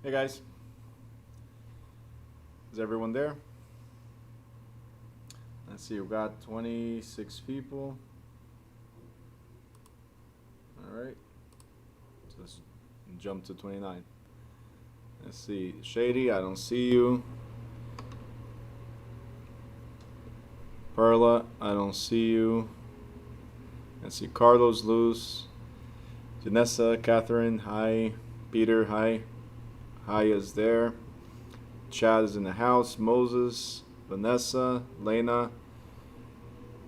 Hey guys, is everyone there? Let's see, we've got 26 people. All right, so let's jump to 29. Let's see, Shady, I don't see you. Perla, I don't see you. Let's see, Carlos, Luz, Janessa, Catherine, hi. Peter, hi. Hi is there. Chad is in the house. Moses, Vanessa, Lena,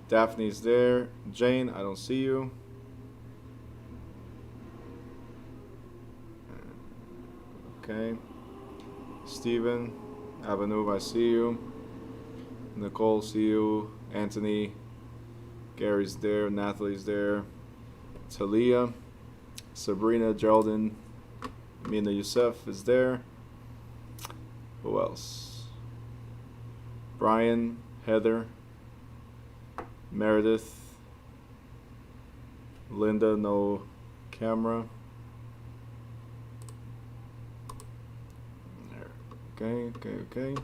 Daphne's there. Jane, I don't see you. Okay. Steven, Avenue, I see you. Nicole, see you. Anthony, Gary's there. Nathalie's there. Talia, Sabrina, Geraldine, Mina Youssef is there. Who else? Brian, Heather, Meredith, Linda, no camera. Okay.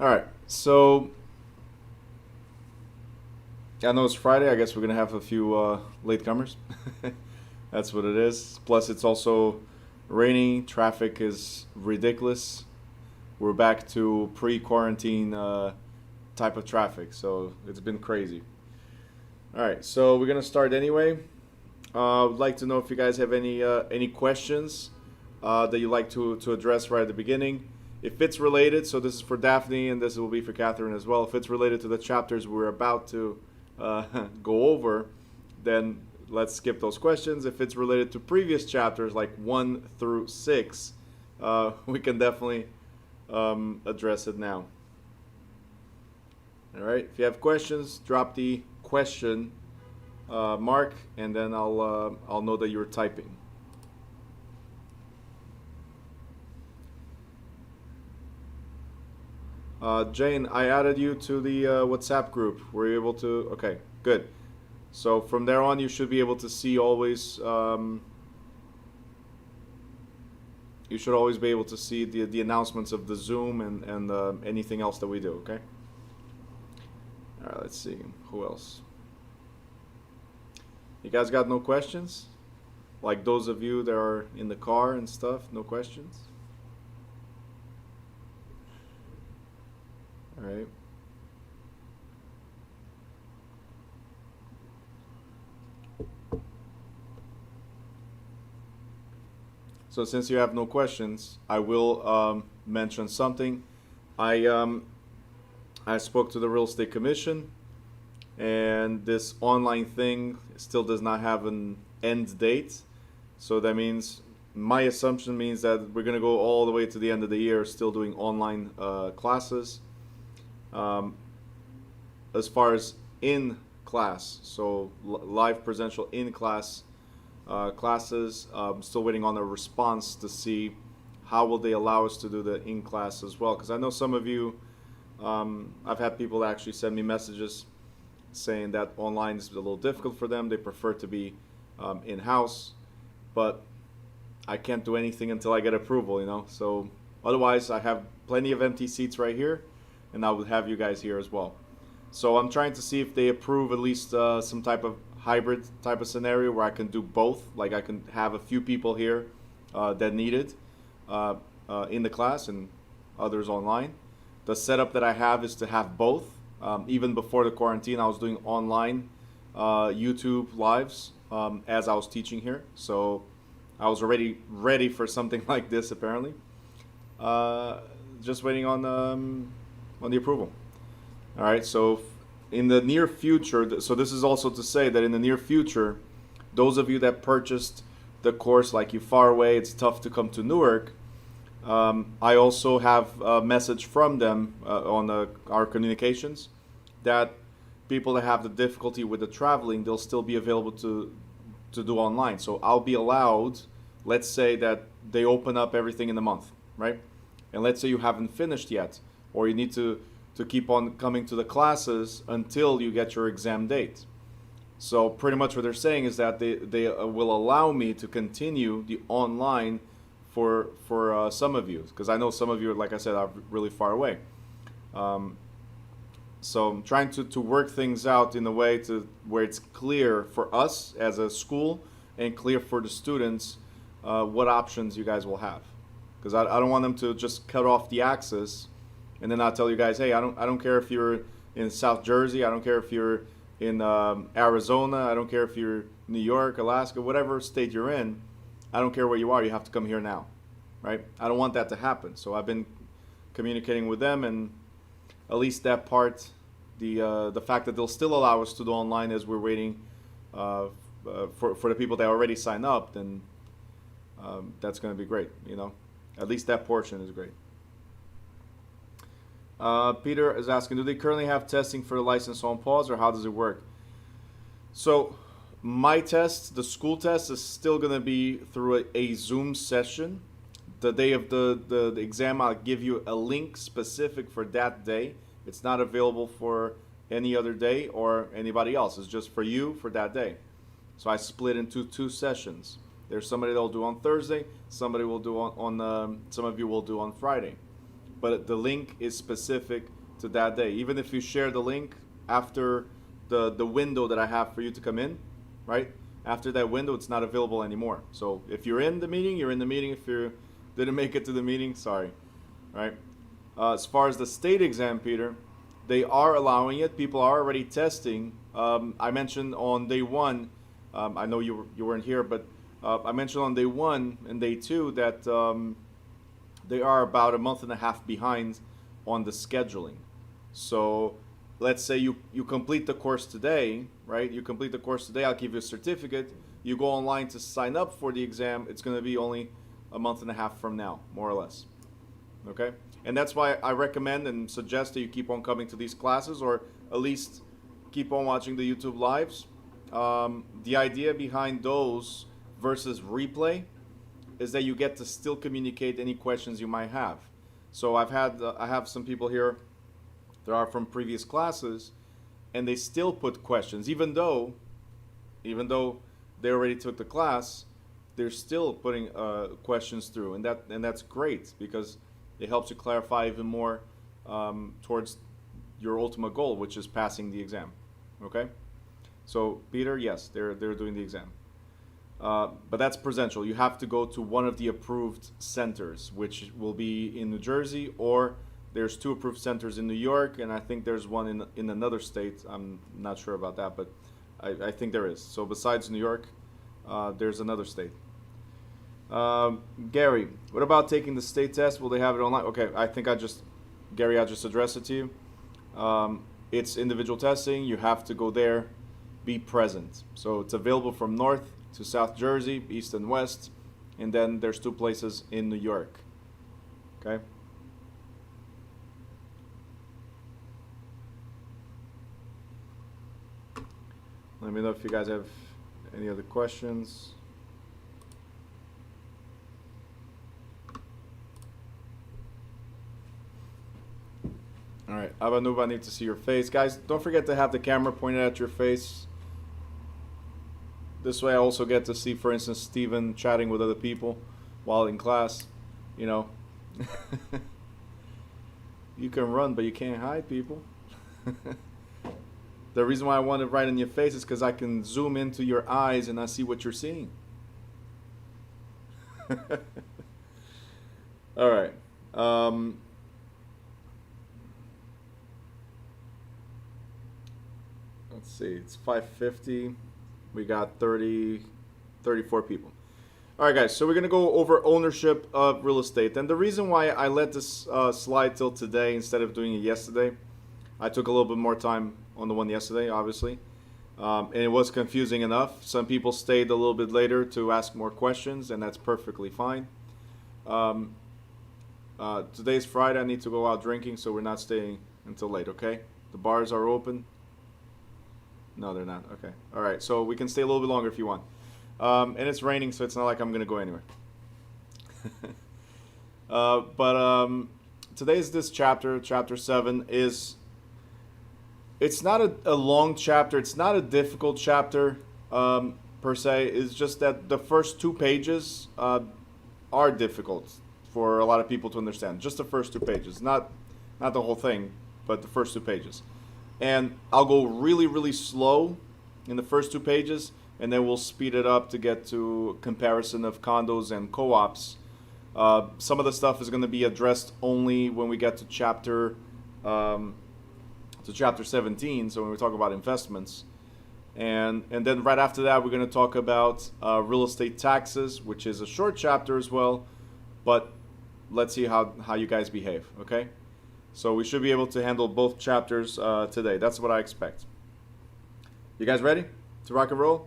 All right, so I know it's Friday. I guess we're gonna have a few latecomers. That's what it is. Plus, it's also rainy. Traffic is ridiculous. We're back to pre-quarantine type of traffic, so it's been crazy. All right, so we're gonna start anyway. I would like to know if you guys have any questions that you'd like to address right at the beginning. If it's related, so this is for Daphne and this will be for Catherine as well. If it's related to the chapters we're about to go over, then let's skip those questions. If it's related to previous chapters, like 1 through 6, we can definitely address it now. All right. If you have questions, drop the question mark, and then I'll know that you're typing. Jane, I added you to the WhatsApp group. Were you able to? Okay, good. So from there on, you should be able to see always. You should always be able to see the announcements of the Zoom and anything else that we do. Okay. All right. Let's see. Who else? You guys got no questions? Like those of you that are in the car and stuff, no questions? All right. So since you have no questions, I will mention something. I spoke to the real estate commission, and this online thing still does not have an end date. So that means my assumption means that we're gonna go all the way to the end of the year, still doing online classes. Um, as far as in class, so live presential in class classes. Still waiting on a response to see how will they allow us to do the in class as well. Because I know some of you, I've had people actually send me messages saying that online is a little difficult for them. They prefer to be in house, but I can't do anything until I get approval, you know. So otherwise, I have plenty of empty seats right here, and I would have you guys here as well. So I'm trying to see if they approve at least some type of hybrid type of scenario where I can do both. Like I can have a few people here that need it in the class and others online. The setup that I have is to have both. Even before the quarantine, I was doing online YouTube lives as I was teaching here. So I was already ready for something like this apparently. Just waiting on the approval. All right, so in the near future, so this is also to say that in the near future, those of you that purchased the course, like you far away, it's tough to come to Newark. I also have a message from them on our communications that people that have the difficulty with the traveling, they'll still be available to do online. So I'll be allowed, let's say that they open up everything in a month, right? And let's say you haven't finished yet, or you need to keep on coming to the classes until you get your exam date. So pretty much what they're saying is that they will allow me to continue the online for some of you, because I know some of you, like I said, are really far away. So I'm trying to work things out in a way to where it's clear for us as a school and clear for the students what options you guys will have. Because I don't want them to just cut off the access and then I'll tell you guys, hey, I don't care if you're in South Jersey, I don't care if you're in Arizona, I don't care if you're New York, Alaska, whatever state you're in, I don't care where you are, you have to come here now, right? I don't want that to happen. So I've been communicating with them, and at least that part, the fact that they'll still allow us to do online as we're waiting for the people that already signed up, then that's going to be great, you know. At least that portion is great. Peter is asking, do they currently have testing for the license on pause, or how does it work? So my test, the school test, is still going to be through a Zoom session. The day of the exam, I'll give you a link specific for that day. It's not available for any other day or anybody else. It's just for you for that day. So I split into 2 sessions. There's somebody that'll do on Thursday, somebody will do on some of you will do on Friday. But the link is specific to that day. Even if you share the link after the window that I have for you to come in, right? After that window, it's not available anymore. So if you're in the meeting, you're in the meeting. If you didn't make it to the meeting, sorry, right? As far as the state exam, Peter, they are allowing it. People are already testing. I mentioned on day 1, I know you weren't here, but I mentioned on day 1 and day 2 that they are about a month and a half behind on the scheduling. So let's say you complete the course today, right? You complete the course today, I'll give you a certificate. You go online to sign up for the exam, it's going to be only a month and a half from now, more or less. Okay? And that's why I recommend and suggest that you keep on coming to these classes, or at least keep on watching the YouTube lives. The idea behind those versus replay is that you get to still communicate any questions you might have. So I have some people here that are from previous classes, and they still put questions, even though they already took the class, they're still putting questions through, and that's great, because it helps you clarify even more towards your ultimate goal, which is passing the exam. Okay, so Peter, yes, they're doing the exam. But that's presential. You have to go to one of the approved centers, which will be in New Jersey, or there's 2 approved centers in New York, and I think there's one in another state. I'm not sure about that, but I think there is. So besides New York, there's another state. Gary, what about taking the state test? Will they have it online? Okay, I think I just addressed it to you. It's individual testing. You have to go there, be present. So it's available from North to South Jersey, East and West, and then there's 2 places in New York. Okay. Let me know if you guys have any other questions. All right, Abanub, I need to see your face. Guys, don't forget to have the camera pointed at your face. This way I also get to see, for instance, Steven chatting with other people while in class, you know. You can run, but you can't hide, people. The reason why I want it right in your face is because I can zoom into your eyes and I see what you're seeing. All right. Let's see, it's 5:50. We got 34 people. All right, guys, so we're going to go over ownership of real estate. And the reason why I let this slide till today instead of doing it yesterday, I took a little bit more time on the one yesterday, obviously. And it was confusing enough. Some people stayed a little bit later to ask more questions, and that's perfectly fine. Today's Friday. I need to go out drinking, so we're not staying until late, okay? The bars are open. No, they're not. Okay. All right. So we can stay a little bit longer if you want. And it's raining, so it's not like I'm going to go anywhere. But today's this chapter 7, is it's not a long chapter. It's not a difficult chapter per se. It's just that the first 2 pages are difficult for a lot of people to understand. Just the first 2 pages, not the whole thing, but the first 2 pages. And I'll go really, really slow in the first 2 pages, and then we'll speed it up to get to comparison of condos and co-ops. Some of the stuff is going to be addressed only when we get to chapter 17. So when we talk about investments, and then right after that, we're going to talk about real estate taxes, which is a short chapter as well. But let's see how you guys behave. Okay, so we should be able to handle both chapters today. That's what I expect. You guys ready to rock and roll?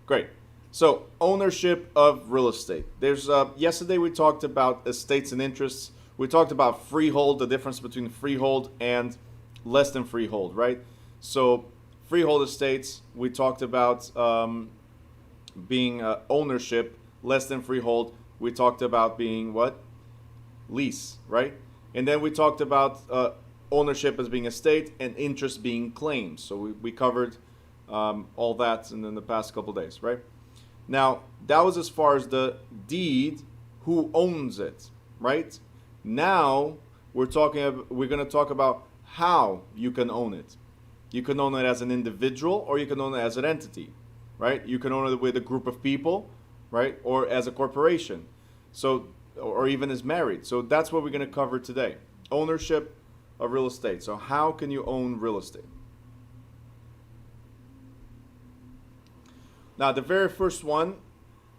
Great. So ownership of real estate. There's yesterday we talked about estates and interests. We talked about freehold, the difference between freehold and less than freehold, right? So freehold estates, we talked about being ownership. Less than freehold, we talked about being what? Lease, right? And then we talked about ownership as being estate and interest being claims. So we covered all that in the past couple days, right? Now, that was as far as the deed, who owns it, right? Now, we're going to talk about how you can own it. You can own it as an individual, or you can own it as an entity, right? You can own it with a group of people, right? Or as a corporation. So, or even as married. So that's what we're going to cover today. Ownership of real estate. So how can you own real estate? Now, the very first one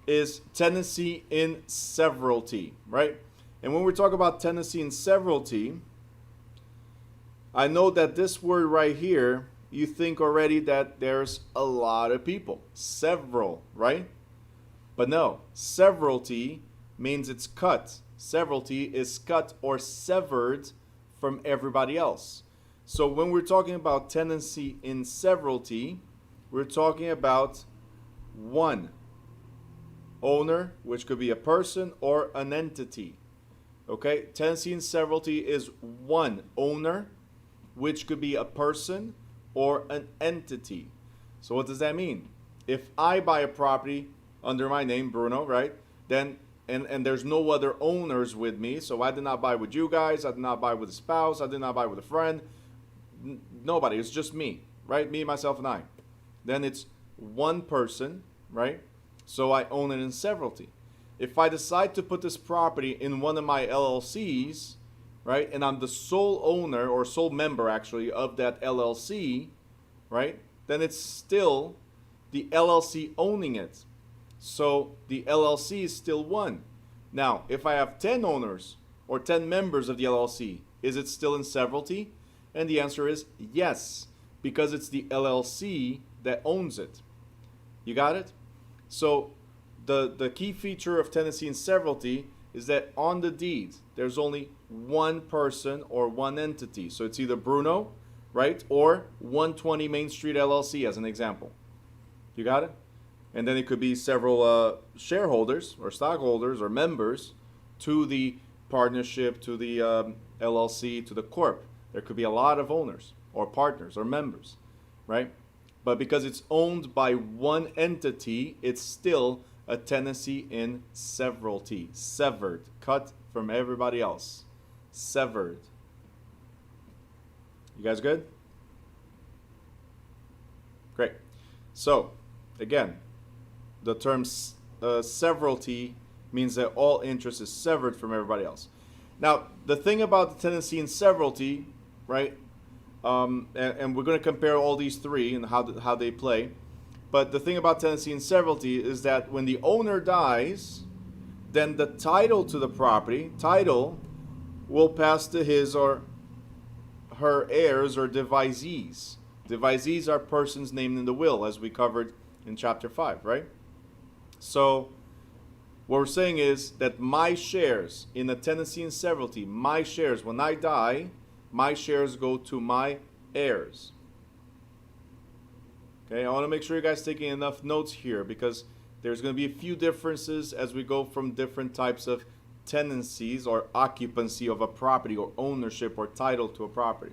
is tenancy in severalty, right? And when we talk about tenancy in severalty, I know that this word right here, you think already that there's a lot of people. Several, right? But no, severalty means it's cut. Severalty is cut or severed from everybody else. So when we're talking about tenancy in severalty, we're talking about one owner, which could be a person or an entity. Okay, tenancy in severalty is one owner, which could be a person or an entity. So what does that mean? If I buy a property under my name, Bruno, right? Then and there's no other owners with me, so I did not buy with you guys, I did not buy with a spouse, I did not buy with a friend. Nobody, it's just me, right? Me, myself, and I. Then it's one person, right? So I own it in severalty. If I decide to put this property in one of my LLCs, right, and I'm the sole owner or sole member actually of that LLC, right, then it's still the LLC owning it. So the LLC is still one. Now, if I have 10 owners or 10 members of the LLC, is it still in severalty? And the answer is yes, because it's the LLC that owns it. You got it? So the key feature of tenancy in severalty is that on the deed, there's only one person or one entity. So it's either Bruno, right, or 120 Main Street LLC as an example. You got it? And then it could be several shareholders or stockholders or members to the partnership, to the LLC, to the corp. There could be a lot of owners or partners or members, right? But because it's owned by one entity, it's still a tenancy in severalty. Severed, cut from everybody else. Severed. You guys good? Great. So, again, the term severalty means that all interest is severed from everybody else. Now, the thing about the tenancy in severalty, right, and we're going to compare all these three and how they play, but the thing about tenancy in severalty is that when the owner dies, then the title to the property, title, will pass to his or her heirs or devisees. Devisees are persons named in the will, as we covered in chapter 5, right? So what we're saying is that my shares in a tenancy in severalty, my shares, when I die, my shares go to my heirs. Okay, I want to make sure you guys are taking enough notes here because there's going to be a few differences as we go from different types of tenancies or occupancy of a property or ownership or title to a property.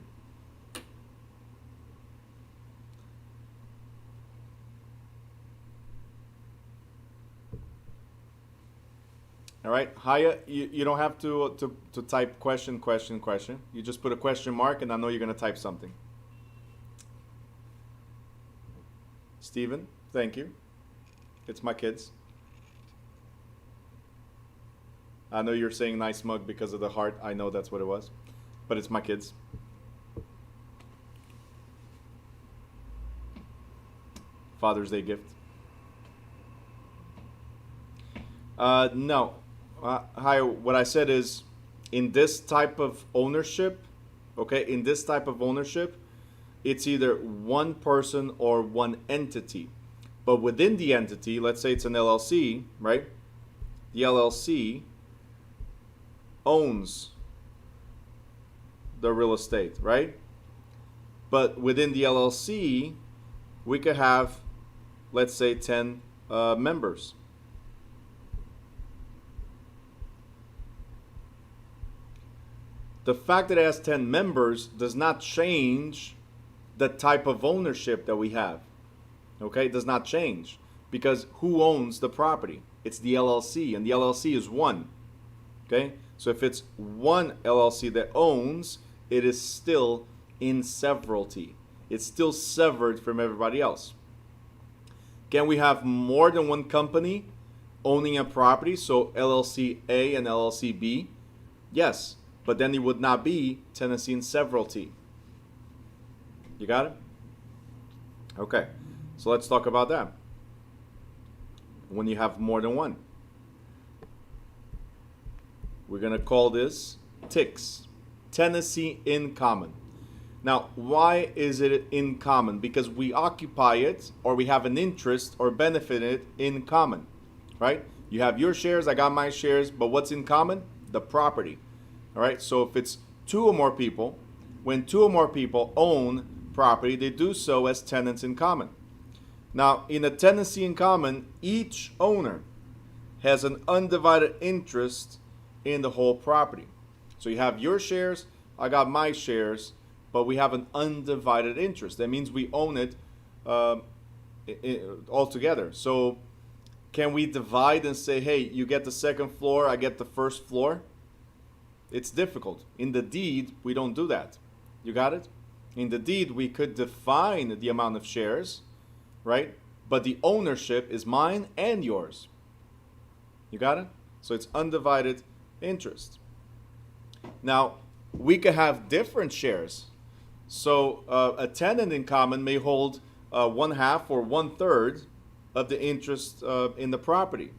All right, Haya, you don't have to type question. You just put a question mark, and I know you're gonna type something. Steven, thank you. It's my kids. I know you're saying nice mug because of the heart. I know that's what it was, but it's my kids. Father's Day gift. No. Hi, what I said is, in this type of ownership, okay, in this type of ownership, it's either one person or one entity. But within the entity, let's say it's an LLC, right? The LLC owns the real estate, right? But within the LLC, we could have, let's say, 10 members. The fact that it has 10 members does not change the type of ownership that we have. Okay, it does not change, because who owns the property? It's the LLC, and the LLC is one. Okay, so if it's one LLC that owns, it is still in severalty. It's still severed from everybody else. Can we have more than one company owning a property? So LLC A and LLC B? Yes, but then it would not be tenancy in severalty. You got it? Okay, so let's talk about that. When you have more than one, we're going to call this TICS, tenancy in common. Now, why is it in common? Because we occupy it, or we have an interest or benefit it in common, right? You have your shares, I got my shares, but what's in common? The property. All right, so if it's two or more people, when two or more people own property, they do so as tenants in common. Now, in a tenancy in common, each owner has an undivided interest in the whole property. So you have your shares, I got my shares, but we have an undivided interest. That means we own it all together. So can we divide and say, hey, you get the second floor, I get the first floor? It's difficult. In the deed, we don't do that. You got it? In the deed, we could define the amount of shares, right? But the ownership is mine and yours. You got it? So it's undivided interest. Now, we could have different shares. So a tenant in common may hold 1/2 or 1/3 of the interest in the property.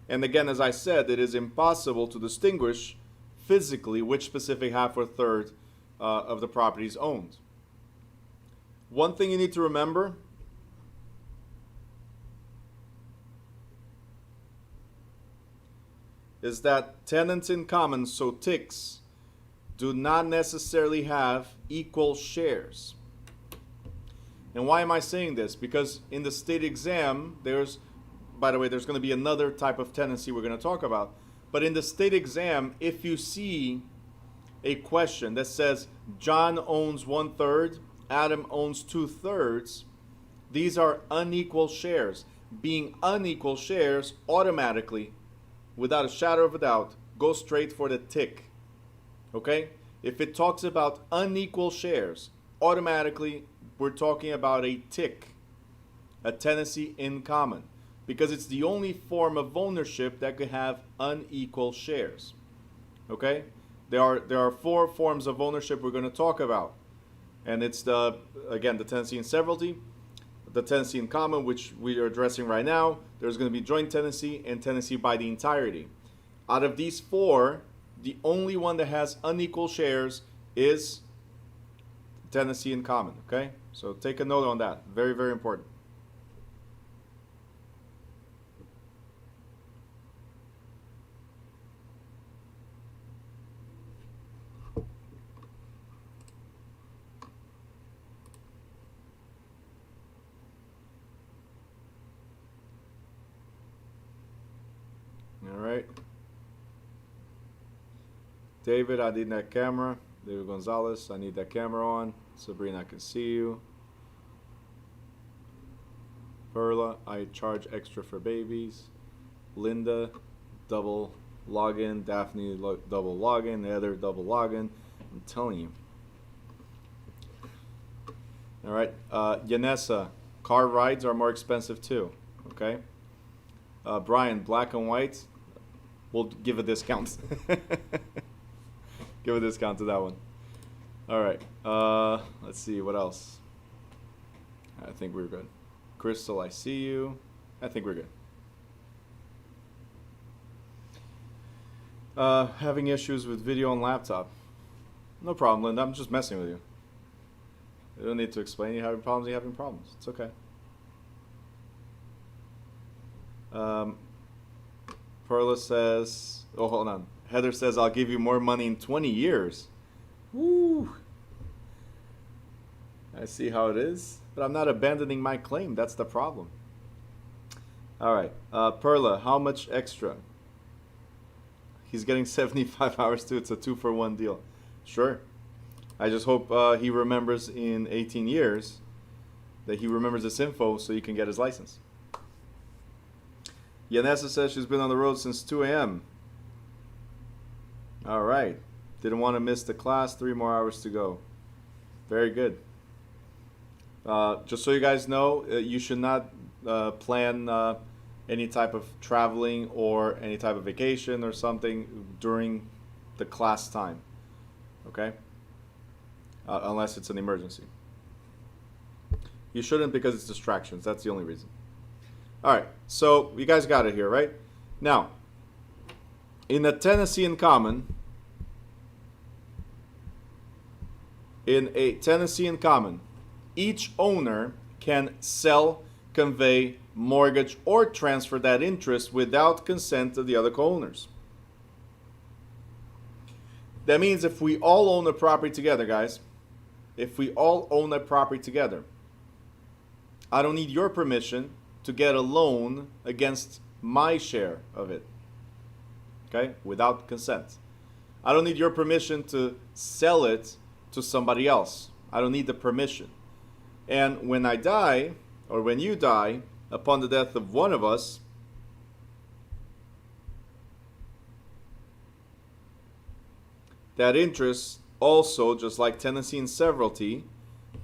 And again, as I said, it is impossible to distinguish physically which specific half or third of the property is owned. One thing you need to remember is that tenants in common, so TICs, do not necessarily have equal shares. And why am I saying this? Because in the state exam, by the way, there's going to be another type of tenancy we're going to talk about. But in the state exam, if you see a question that says John owns 1/3, Adam owns 2/3, these are unequal shares. Being unequal shares, automatically, without a shadow of a doubt, go straight for the tick. Okay? If it talks about unequal shares, automatically we're talking about a tick, a tenancy in common, because it's the only form of ownership that could have unequal shares. Okay? There are 4 forms of ownership we're going to talk about. And it's the tenancy in severalty, the tenancy in common, which we are addressing right now. There's going to be joint tenancy and tenancy by the entirety. Out of these 4, the only one that has unequal shares is tenancy in common, okay? So take a note on that. Very, very important. All right. David, I need that camera. David Gonzalez, I need that camera on. Sabrina, I can see you. Perla, I charge extra for babies. Linda, double login. Daphne double login. Heather double login. I'm telling you. All right. Yanessa, car rides are more expensive too. Okay. Brian, black and white. We'll give a discount. Give a discount to that one. All right. Let's see what else. I think we're good. Crystal, I see you. I think we're good. Having issues with video on laptop. No problem, Linda. I'm just messing with you. You don't need to explain. You're having problems. You're having problems. It's okay. Perla says, oh, hold on. Heather says, I'll give you more money in 20 years. Woo! I see how it is. But I'm not abandoning my claim. That's the problem. All right. Perla, how much extra? He's getting 75 hours too. It's a 2-for-1 deal. Sure. I just hope he remembers in 18 years that he remembers this info so he can get his license. Yanessa says she's been on the road since 2 a.m. All right. Didn't want to miss the class. 3 more hours to go. Very good. Just so you guys know, you should not plan any type of traveling or any type of vacation or something during the class time. Okay? Unless it's an emergency. You shouldn't because it's distractions. That's the only reason. All right. So you guys got it here, right? Now, in a tenancy in common, each owner can sell, convey, mortgage, or transfer that interest without consent of the other co-owners. That means if we all own a property together, guys, if we all own a property together, I don't need your permission to get a loan against my share of it. Okay? Without consent. I don't need your permission to sell it to somebody else. I don't need the permission. And when I die, or when you die, upon the death of one of us, that interest also, just like tenancy and severalty,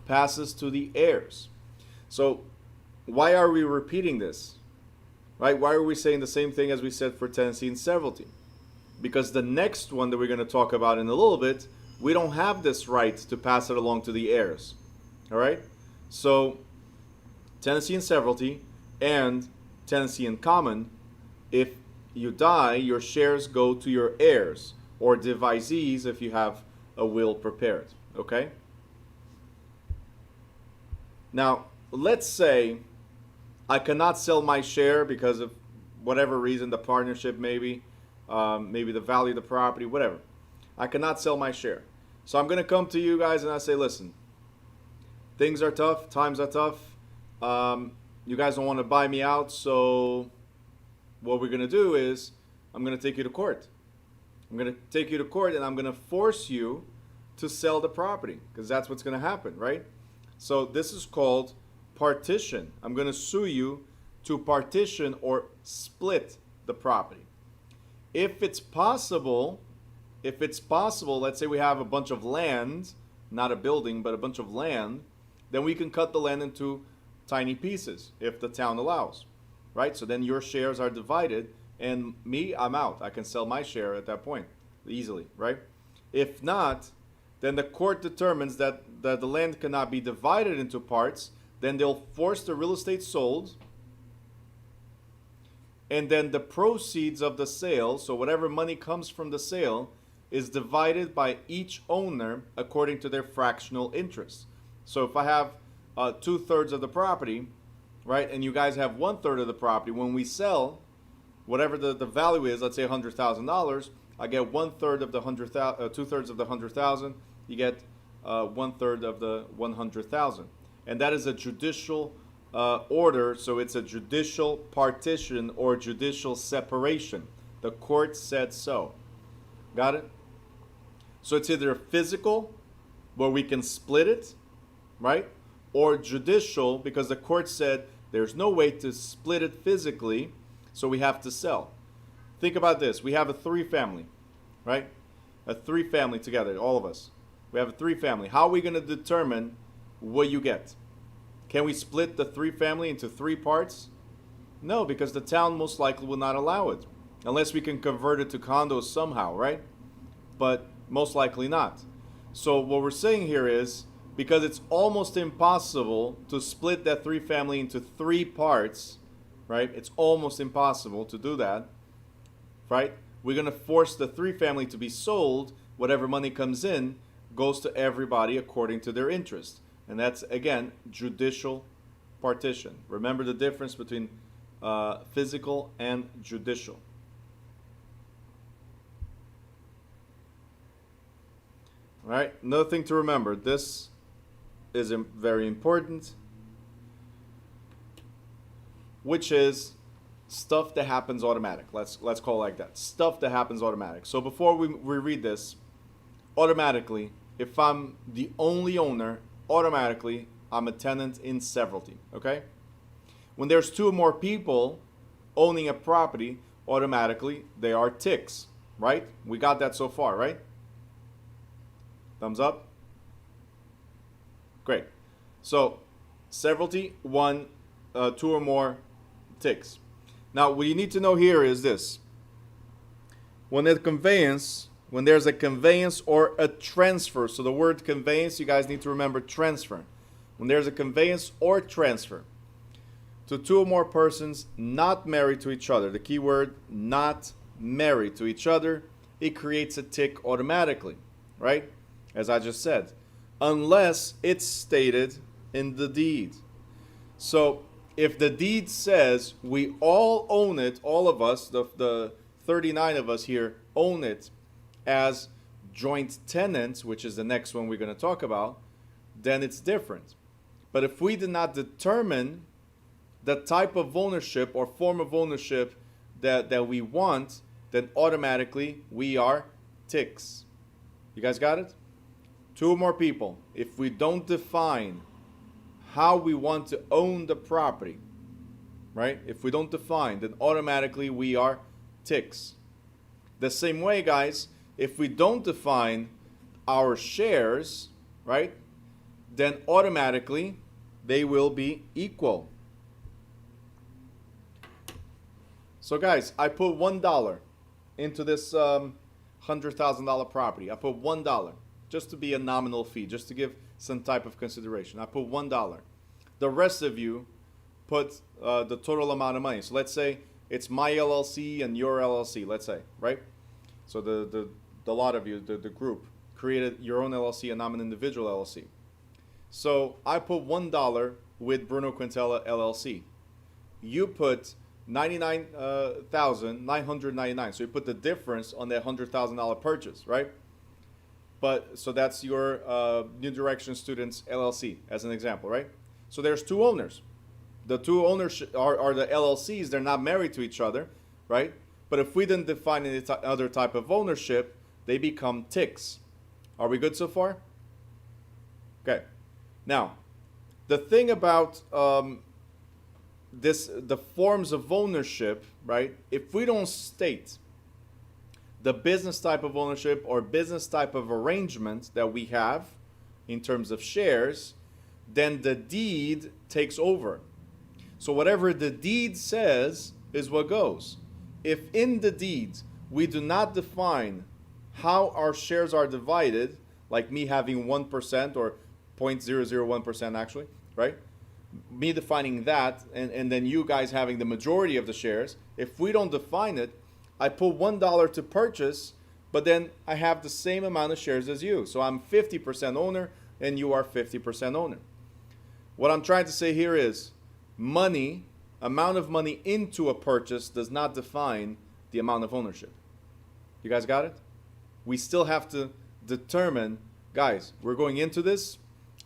passes to the heirs. So why are we repeating this? Right? Why are we saying the same thing as we said for tenancy and severalty? Because the next one that we're going to talk about in a little bit, we don't have this right to pass it along to the heirs. All right? So tenancy and severalty and tenancy in common, if you die, your shares go to your heirs or devisees if you have a will prepared. Okay? Now, let's say I cannot sell my share because of whatever reason, the partnership maybe the value of the property, whatever. I cannot sell my share. So I'm going to come to you guys and I say, listen, things are tough, times are tough. You guys don't want to buy me out, so what we're going to do is I'm going to take you to court. I'm going to take you to court and I'm going to force you to sell the property because that's what's going to happen, right? So this is called partition. I'm going to sue you to partition or split the property. If it's possible, let's say we have a bunch of land, not a building, but a bunch of land, then we can cut the land into tiny pieces if the town allows, right? So then your shares are divided and me, I'm out. I can sell my share at that point easily, right? If not, then the court determines that the land cannot be divided into parts. Then they'll force the real estate sold. And then the proceeds of the sale, so whatever money comes from the sale, is divided by each owner according to their fractional interest. So if I have 2/3 of the property, right, and you guys have 1/3 of the property, when we sell, whatever the value is, let's say $100,000, I get 1/3 of the 100,000, 2/3 of the 100,000. You get 1/3 of the 100,000, and that is a judicial order. So it's a judicial partition or judicial separation. The court said so. Got it? So it's either physical, where we can split it, right, or judicial, because the court said there's no way to split it physically, so we have to sell. think about this. We have a 3-family, right? A 3-family together, all of us. We have a 3-family. How are we going to determine what you get? Can we split the 3-family into 3 parts? No, because the town most likely will not allow it. Unless we can convert it to condos somehow, right? But most likely not. So what we're saying here is, because it's almost impossible to split that 3-family into 3 parts, right? It's almost impossible to do that, right? We're going to force the 3-family to be sold. Whatever money comes in goes to everybody according to their interest. And that's, again, judicial partition. Remember the difference between physical and judicial. All right, another thing to remember, this is very important, which is stuff that happens automatic. Let's call it like that. Stuff that happens automatic. So before we read this, automatically, if I'm the only owner, automatically I'm a tenant in severalty, okay? When there's 2 or more people owning a property, automatically they are ticks, right? We got that so far, right? Thumbs up. Great. So severalty, 1, 2 or more ticks. Now what you need to know here is this. When there's a conveyance or a transfer, so the word conveyance, you guys need to remember transfer. When there's a conveyance or transfer to 2 or more persons not married to each other, the key word, not married to each other, it creates a tick automatically, right? As I just said, unless it's stated in the deed. So if the deed says we all own it, all of us, the 39 of us here own it as joint tenants, which is the next one we're going to talk about, then it's different. But if we did not determine the type of ownership or form of ownership that we want, then automatically we are ticks. You guys got it? 2 or more people. If we don't define how we want to own the property, right? If we don't define, then automatically we are ticks. The same way, guys, if we don't define our shares, right, then automatically they will be equal. So guys, I put $1 into this $100,000 property. I put $1 just to be a nominal fee, just to give some type of consideration. I put $1. The rest of you put the total amount of money. So let's say it's my LLC and your LLC, let's say, right? So the lot of you, the group, created your own LLC and I'm an individual LLC. So I put $1 with Bruno Quintella LLC. You put $99,999. So you put the difference on that $100,000 purchase, right? But so that's your New Direction Students LLC as an example, right? So there's 2 owners. The 2 owners are the LLCs. They're not married to each other, right? But if we didn't define any other type of ownership, they become ticks. Are we good so far? Okay. Now, the thing about the forms of ownership, right? If we don't state the business type of ownership or business type of arrangement that we have in terms of shares, then the deed takes over. So whatever the deed says is what goes. If in the deed we do not define how our shares are divided, like me having 1% or 0.001% actually, right? Me defining that and then you guys having the majority of the shares, if we don't define it, I put $1 to purchase, but then I have the same amount of shares as you. So I'm 50% owner and you are 50% owner. What I'm trying to say here is money, amount of money into a purchase does not define the amount of ownership. You guys got it? We still have to determine, guys, we're going into this.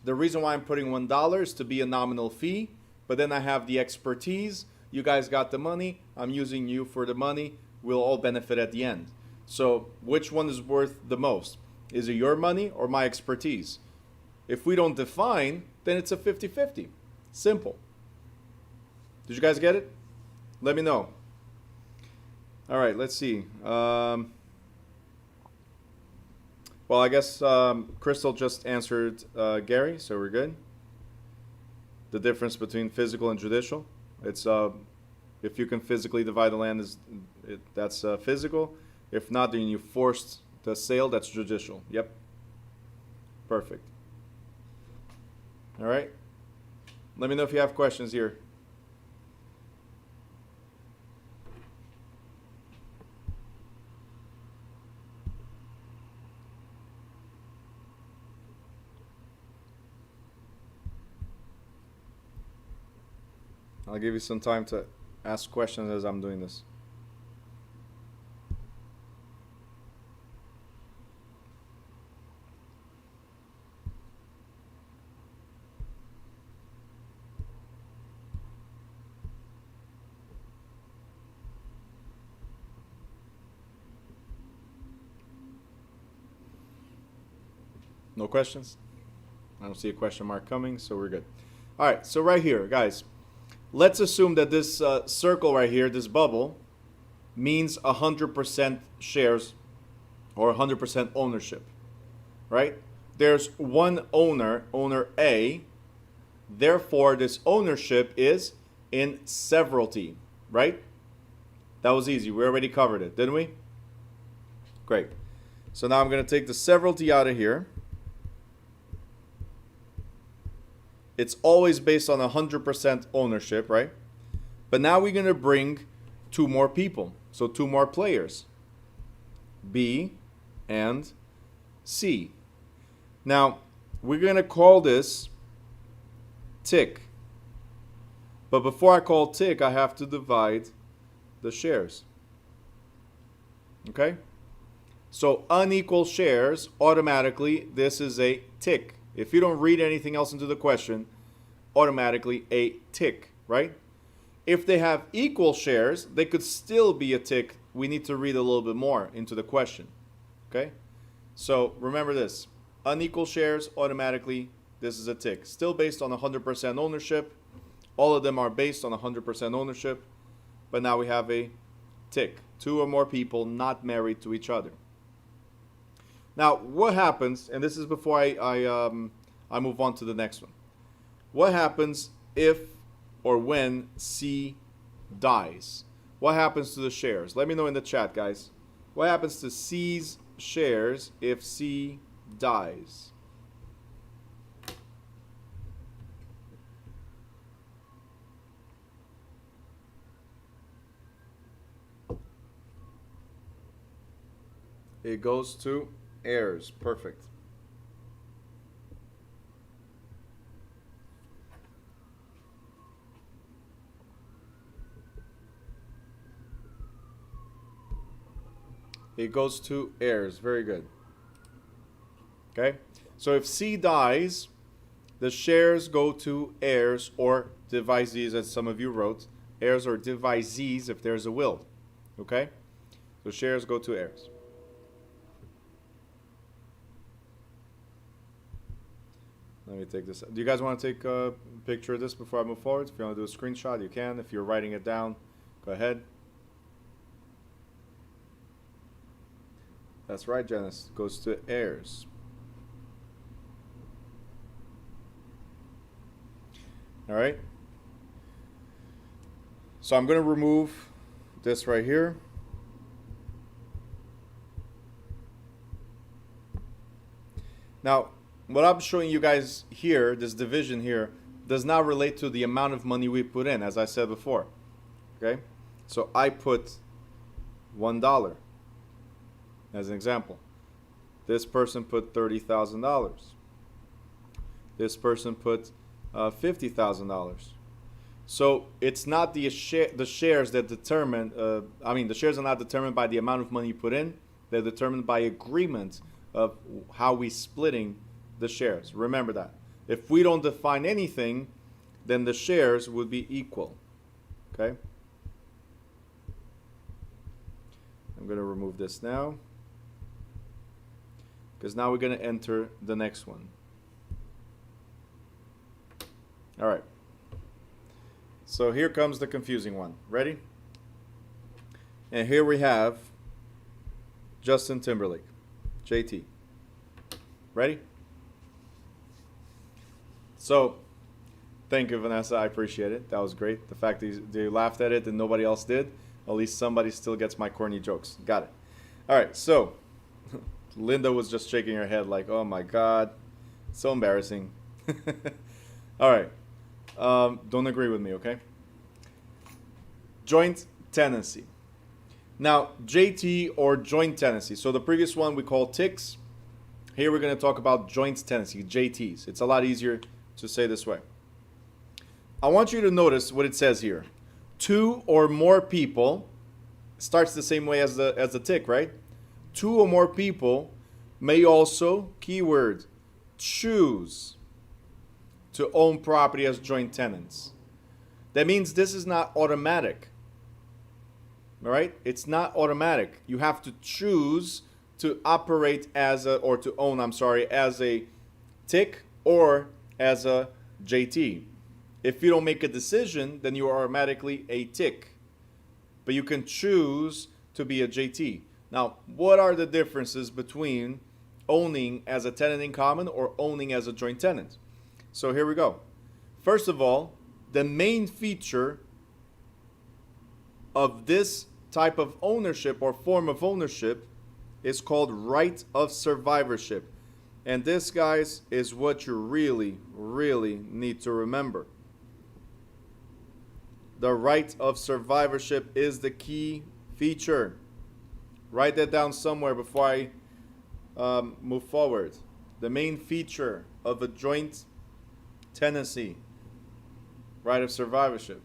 The reason why I'm putting $1 is to be a nominal fee, but then I have the expertise. You guys got the money. I'm using you for the money. We'll all benefit at the end. So which one is worth the most? Is it your money or my expertise? If we don't define, then it's a 50-50. Simple. Did you guys get it? Let me know. All right, let's see. Well, I guess Crystal just answered Gary, so we're good. The difference between physical and judicial. It's if you can physically divide the land, that's physical. If not, then you forced the sale, that's judicial. Yep. Perfect. All right. Let me know if you have questions here. I'll give you some time to ask questions as I'm doing this. No questions? I don't see a question mark coming, so we're good. All right, so right here, guys, let's assume that this circle right here, this bubble, means 100% shares or 100% ownership, right? There's one owner, owner A. Therefore, this ownership is in severalty, right? That was easy. We already covered it, didn't we? Great. So now I'm going to take the severalty out of here. It's always based on 100% ownership, right? But now we're going to bring two more people. So two more players. B and C. Now, we're going to call this tick. But before I call tick, I have to divide the shares. Okay? So unequal shares, automatically, this is a tick. If you don't read anything else into the question, automatically a tick, right? If they have equal shares, they could still be a tick. We need to read a little bit more into the question, okay? So remember this, unequal shares, automatically, this is a tick. Still based on 100% ownership. All of them are based on 100% ownership, but now we have a tick. Two or more people not married to each other. Now, what happens, and this is before I move on to the next one. What happens if or when C dies? What happens to the shares? Let me know in the chat, guys. What happens to C's shares if C dies? It goes to heirs. Perfect. It goes to heirs. Very good. Okay? So if C dies, the shares go to heirs or devisees, as some of you wrote. Heirs or devisees if there's a will. Okay? So shares go to heirs. Let me take this. Do you guys want to take a picture of this before I move forward? If you want to do a screenshot, you can. If you're writing it down, go ahead. That's right, Janice. Goes to heirs. All right. So I'm going to remove this right here. Now, what I'm showing you guys here, this division here, does not relate to the amount of money we put in, as I said before. Okay? So I put $1 as an example. This person put $30,000. This person put $50,000. So it's not the shares that determine, the shares are not determined by the amount of money you put in. They're determined by agreement of how we splitting the shares. Remember that. If we don't define anything, then the shares would be equal. Okay? I'm going to remove this now, because now we're going to enter the next one. All right. So here comes the confusing one. Ready? And here we have Justin Timberlake, JT. Ready? So, thank you, Vanessa. I appreciate it. That was great. The fact that you laughed at it and nobody else did, at least somebody still gets my corny jokes. Got it. All right, so Linda was just shaking her head like, oh my God, so embarrassing. All right, don't agree with me, okay? Joint tenancy. Now, JT or joint tenancy. So the previous one we call TICs. Here we're going to talk about joint tenancy, JTs. It's a lot easier to say this way. I want you to notice what it says here. Two or more people starts the same way as the TIC, right? Two or more people may also, keyword, choose to own property as joint tenants. That means this is not automatic. All right? It's not automatic. You have to choose to operate as a, or to own, as a TIC or as a JT. If you don't make a decision, then you are automatically a TIC. But you can choose to be a JT. Now, what are the differences between owning as a tenant in common or owning as a joint tenant? So here we go. First of all, the main feature of this type of ownership or form of ownership is called right of survivorship. And this, guys, is what you really, really need to remember. The right of survivorship is the key feature. Write that down somewhere before I move forward. The main feature of a joint tenancy, right of survivorship.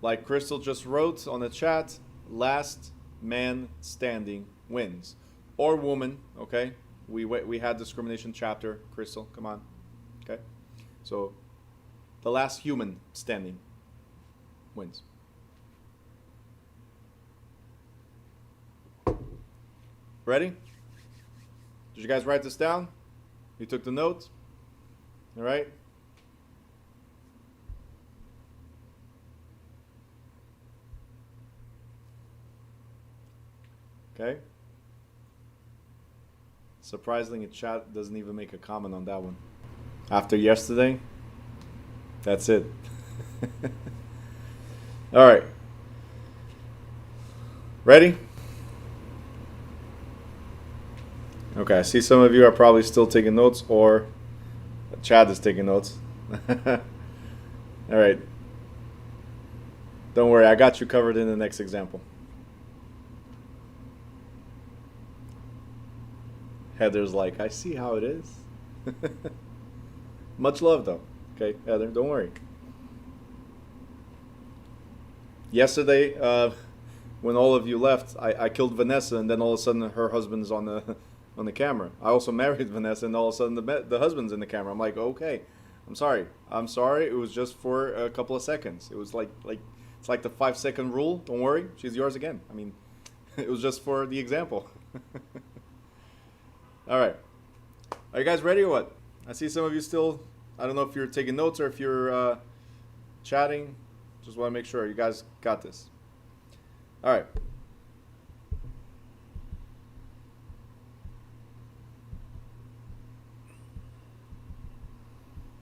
Like Crystal just wrote on the chat, last man standing wins. Or woman, okay? We had discrimination chapter, Crystal, come on. Okay? So, the last human standing wins. Ready? Did you guys write this down? You took the notes? All right? Okay? Surprisingly, chat doesn't even make a comment on that one. After yesterday, that's it. All right. Ready? Okay, I see some of you are probably still taking notes, or Chad is taking notes. All right. Don't worry, I got you covered in the next example. Heather's like, I see how it is. Much love, though. Okay, Heather, don't worry. Yesterday, when all of you left, I killed Vanessa, and then all of a sudden her husband's on the camera. I also married Vanessa, and all of a sudden the husband's in the camera. I'm like, okay, I'm sorry. It was just for a couple of seconds. It was like it's like the 5-second rule. Don't worry, she's yours again. I mean, it was just for the example. All right. Are you guys ready or what? I see some of you still. I don't know if you're taking notes or if you're chatting. Just want to make sure you guys got this. All right.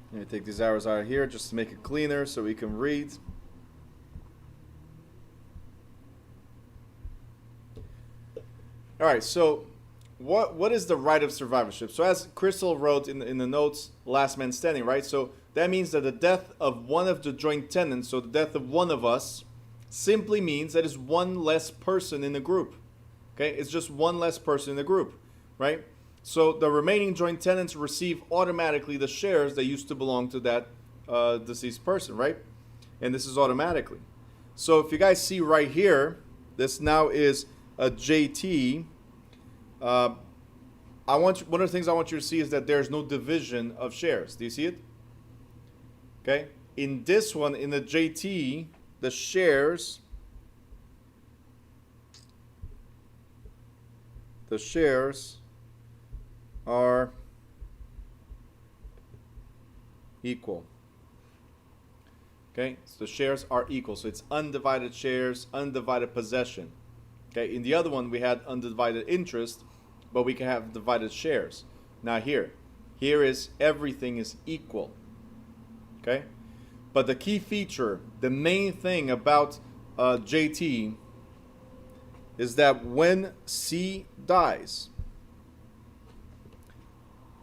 I'm going to take these arrows out of here just to make it cleaner so we can read. All right, so what is the right of survivorship? So as Crystal wrote in the notes, last man standing, right? So that means that the death of one of the joint tenants, so the death of one of us, simply means that is one less person in the group. Okay, it's just one less person in the group, right? So the remaining joint tenants receive automatically the shares that used to belong to that deceased person, right? And this is automatically. So if you guys see right here, this now is a JT. One of the things I want you to see is that there's no division of shares. Do you see it? Okay. In this one, in the JT, the shares are equal. Okay, so the shares are equal. So it's undivided shares, undivided possession. Okay, in the other one we had undivided interest, but we can have divided shares. Now here is everything is equal. Okay, but the key feature, the main thing about JT is that when C dies,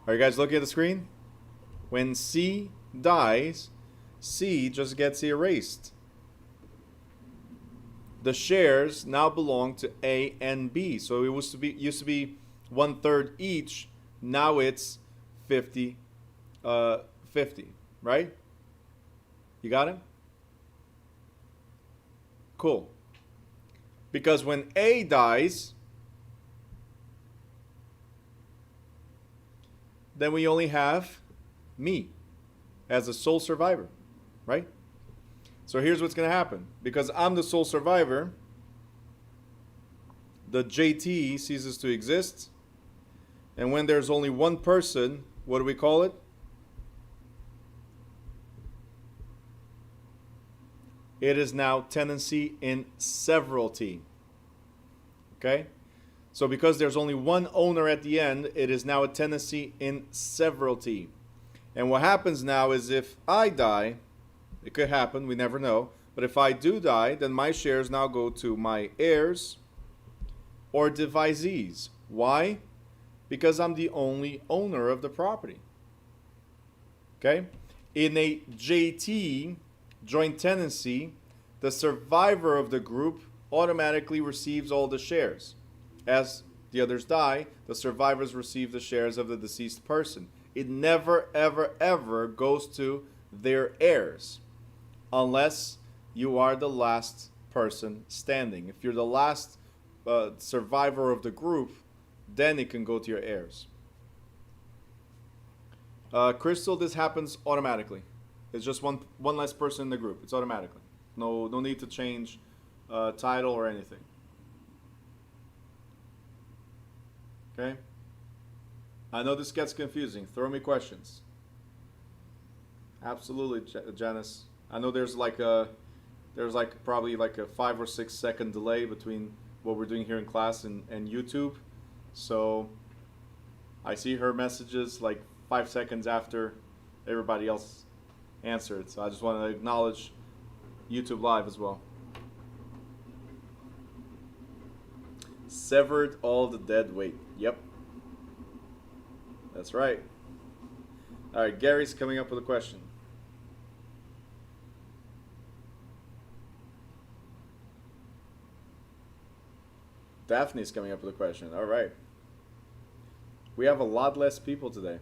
are you guys looking at the screen? When C dies, C just gets erased. The shares now belong to A and B. So it used to be 1/3 each. Now it's 50, 50, right? You got it? Cool. Because when A dies, then we only have me as a sole survivor, right? So here's what's going to happen. Because I'm the sole survivor, the JT ceases to exist. And when there's only one person, what do we call it? It is now tenancy in severalty. Okay? So because there's only one owner at the end, it is now a tenancy in severalty. And what happens now is if I die, it could happen, we never know, but if I do die, then my shares now go to my heirs or devisees. Why? Because I'm the only owner of the property. Okay? In a JT, joint tenancy, the survivor of the group automatically receives all the shares. As the others die, the survivors receive the shares of the deceased person. It never, ever, ever goes to their heirs unless you are the last person standing. If you're the last survivor of the group, then it can go to your heirs. Crystal, this happens automatically. It's just one less person in the group. It's automatically. No need to change title or anything. Okay? I know this gets confusing. Throw me questions. Absolutely, Janice. I know there's probably like a 5 or 6 second delay between what we're doing here in class and YouTube. So I see her messages like 5 seconds after everybody else answered. So I just want to acknowledge YouTube Live as well. Severed all the dead weight. Yep. That's right. All right, Gary's coming up with a question. Daphne's coming up with a question. All right. We have a lot less people today.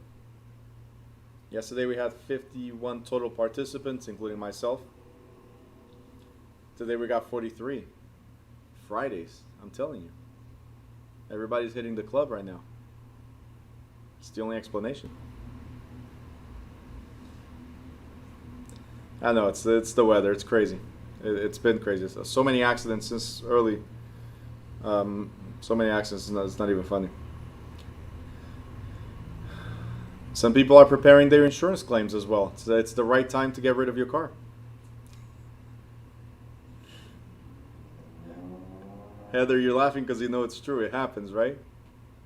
Yesterday we had 51 total participants, including myself. Today we got 43. Fridays, I'm telling you. Everybody's hitting the club right now. It's the only explanation. I know, it's the weather. It's crazy. It's been crazy. So many accidents since early. So many accidents, it's not even funny. Some people are preparing their insurance claims as well. So it's the right time to get rid of your car. Heather, you're laughing because you know it's true. It happens, right?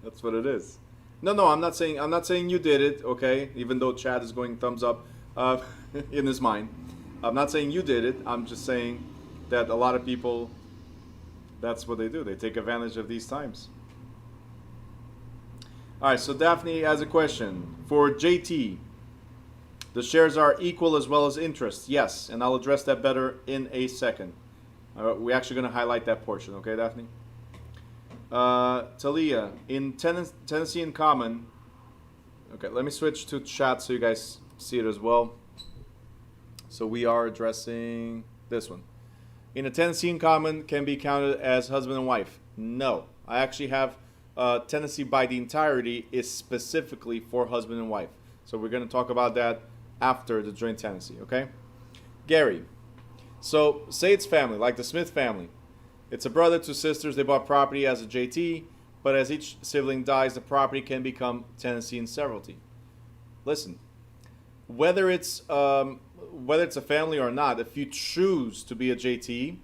That's what it is. No, I'm not saying you did it, okay? Even though Chad is going thumbs up in his mind. I'm not saying you did it. I'm just saying that a lot of people, that's what they do. They take advantage of these times. All right, so Daphne has a question. For JT, the shares are equal as well as interest. Yes, and I'll address that better in a second. We're actually going to highlight that portion, okay, Daphne? Talia, in Tenancy in common. Okay, let me switch to chat so you guys see it as well. So we are addressing this one. In a tenancy in common can be counted as husband and wife. No, I actually have tenancy by the entirety is specifically for husband and wife. So we're going to talk about that after the joint tenancy, okay? Gary, so say it's family, like the Smith family. It's a brother, 2 sisters, they bought property as a JT, but as each sibling dies, the property can become tenancy in severalty. Listen, whether it's whether it's a family or not, if you choose to be a JT,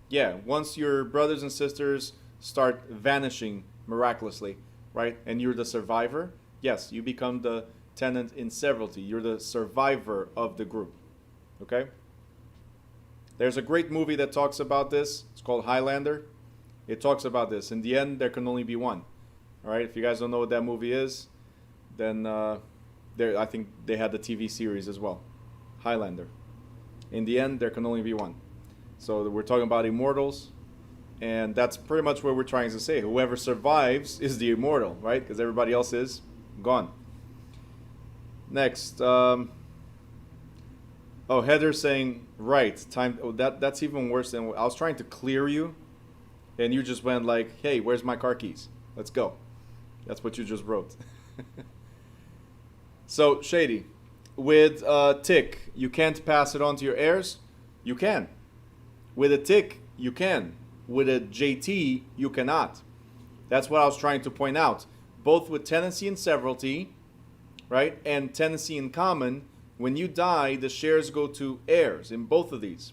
yeah, once your brothers and sisters start vanishing miraculously, right, and you're the survivor, yes, you become the tenant in severalty. You're the survivor of the group. Okay? There's a great movie that talks about this. It's called Highlander. It talks about this. In the end, there can only be one. All right? If you guys don't know what that movie is, then I think they had the TV series as well. Highlander. In the end, there can only be one. So we're talking about immortals, and that's pretty much what we're trying to say. Whoever survives is the immortal, right? Because everybody else is gone. Next. Oh, Heather's saying, right, time. Oh, that's even worse than I was trying to clear you, and you just went like, hey, where's my car keys? Let's go. That's what you just wrote. So, Shady, with a tick, you can't pass it on to your heirs? You can. With a tick, you can. With a JT, you cannot. That's what I was trying to point out. Both with tenancy and severalty, right, and tenancy in common, when you die, the shares go to heirs in both of these.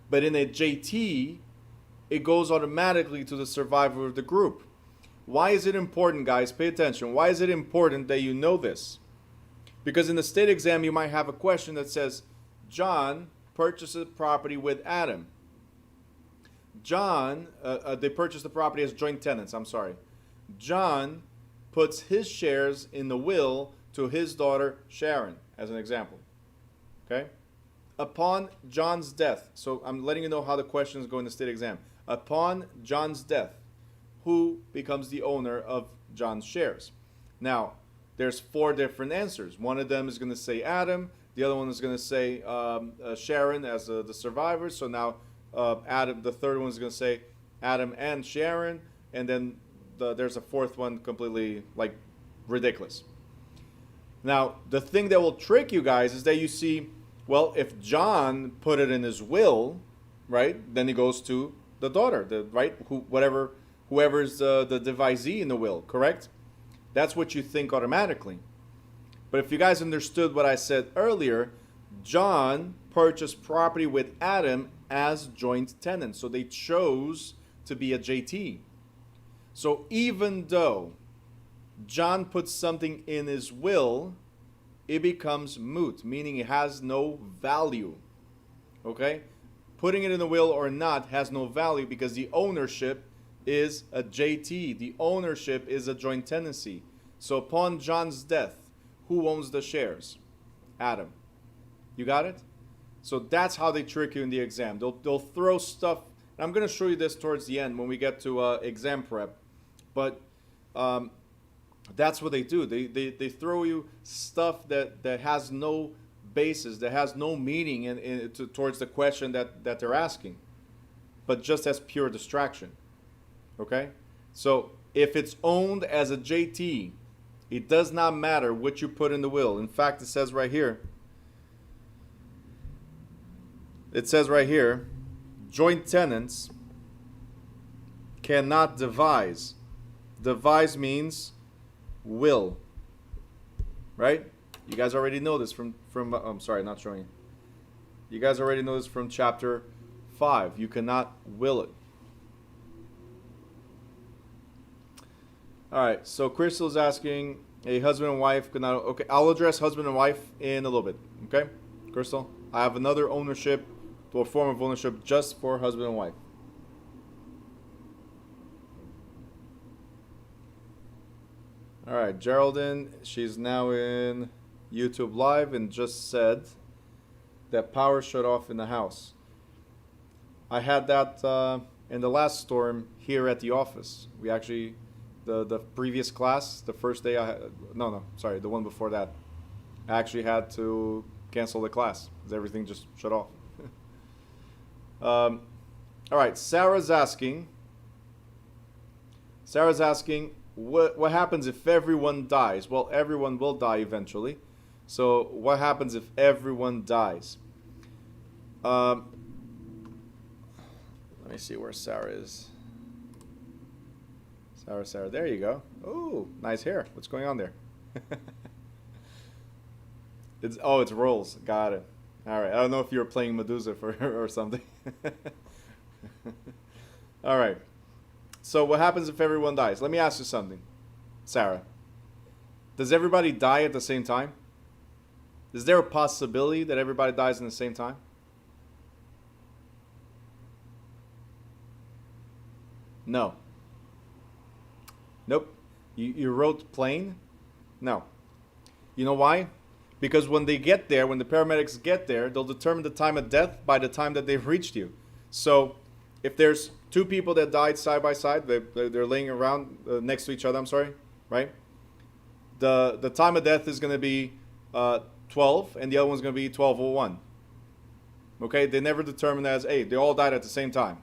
But in a JT, it goes automatically to the survivor of the group. Why is it important, guys? Pay attention. Why is it important that you know this? Because in the state exam, you might have a question that says, John purchased a property with Adam. John, they purchased the property as joint tenants, I'm sorry. John puts his shares in the will to his daughter, Sharon, as an example. Okay? Upon John's death, so I'm letting you know how the questions go in the state exam. Upon John's death, who becomes the owner of John's shares? Now, there's 4 different answers. One of them is going to say Adam. The other one is going to say Sharon as the survivor. So now Adam. The third one is going to say Adam and Sharon. And then there's a 4th one completely like ridiculous. Now, the thing that will trick you guys is that you see, well, if John put it in his will, right, then it goes to the daughter, whoever's the devisee in the will, correct? That's what you think automatically. But if you guys understood what I said earlier, John purchased property with Adam as joint tenants. So they chose to be a JT. So even though John puts something in his will, it becomes moot, meaning it has no value. Okay? Putting it in the will or not has no value because the ownership is a JT. The ownership is a joint tenancy. So upon John's death, who owns the shares? Adam. You got it? So that's how they trick you in the exam. They'll throw stuff. And I'm going to show you this towards the end when we get to exam prep. But that's what they do. They throw you stuff that has no basis, that has no meaning towards the question that they're asking, but just as pure distraction. Okay? So if it's owned as a JT, it does not matter what you put in the will. In fact, it says right here, joint tenants cannot devise. Devise means will, right? You guys already know this from I'm sorry, not showing you. You guys already know this from chapter 5. You cannot will it. All right, so Crystal's asking, a husband and wife could not, okay, I'll address husband and wife in a little bit, okay? Crystal, I have another ownership, or form of ownership just for husband and wife. All right, Geraldine, she's now in YouTube Live and just said that power shut off in the house. I had that in the last storm here at the office. We actually, the previous class, the first day the one before that, I actually had to cancel the class because everything just shut off. All right, Sarah's asking, what happens if everyone dies? Well, everyone will die eventually. So what happens if everyone dies? Let me see where Sarah is. Sarah, there you go. Oh, nice hair. What's going on there? It's rolls. Got it. All right. I don't know if you were playing Medusa for or something. All right. So what happens if everyone dies? Let me ask you something, Sarah. Does everybody die at the same time? Is there a possibility that everybody dies in the same time? No. Nope. You wrote plane? No. You know why? Because when they get there, when the paramedics get there, they'll determine the time of death by the time that they've reached you. So if there's two people that died side by side, they're laying around next to each other, I'm sorry, right? The time of death is going to be 12, and the other one's going to be 12:01. Okay? They never determine as, hey, they all died at the same time.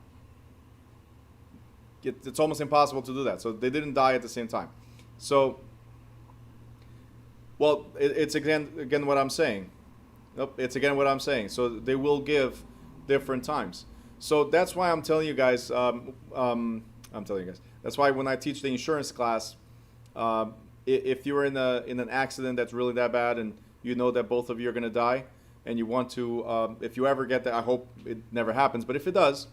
It's almost impossible to do that. So they didn't die at the same time. So, well, it's again what I'm saying. Nope, it's again what I'm saying. So they will give different times. So that's why I'm telling you guys. I'm telling you guys. That's why when I teach the insurance class, if you're in an accident that's really that bad and you know that both of you are going to die, and you want to, if you ever get that, I hope it never happens. But if it does,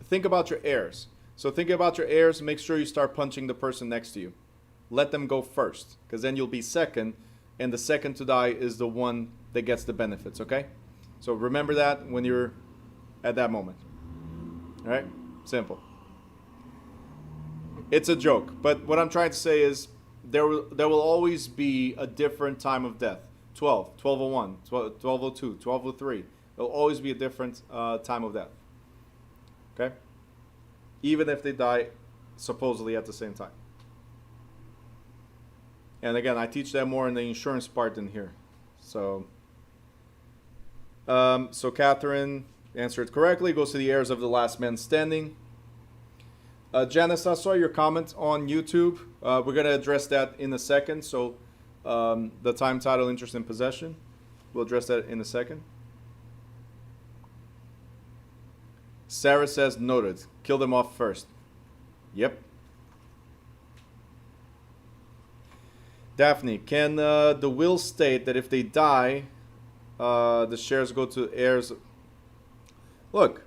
think about your heirs. So think about your heirs. Make sure you start punching the person next to you. Let them go first, because then you'll be second, and the second to die is the one that gets the benefits, okay? So remember that when you're at that moment. All right? Simple. It's a joke, but what I'm trying to say is there will always be a different time of death. 12, 12:01, 12:02, 12:03. There'll always be a different time of death. Okay? Even if they die supposedly at the same time. And again, I teach that more in the insurance part than here. So Catherine answered correctly. Goes to the heirs of the last man standing. Janice, I saw your comment on YouTube. We're going to address that in a second. So the time, title, interest, and possession. We'll address that in a second. Sarah says, noted. Kill them off first. Yep. Daphne, can the will state that if they die, the shares go to heirs? Look,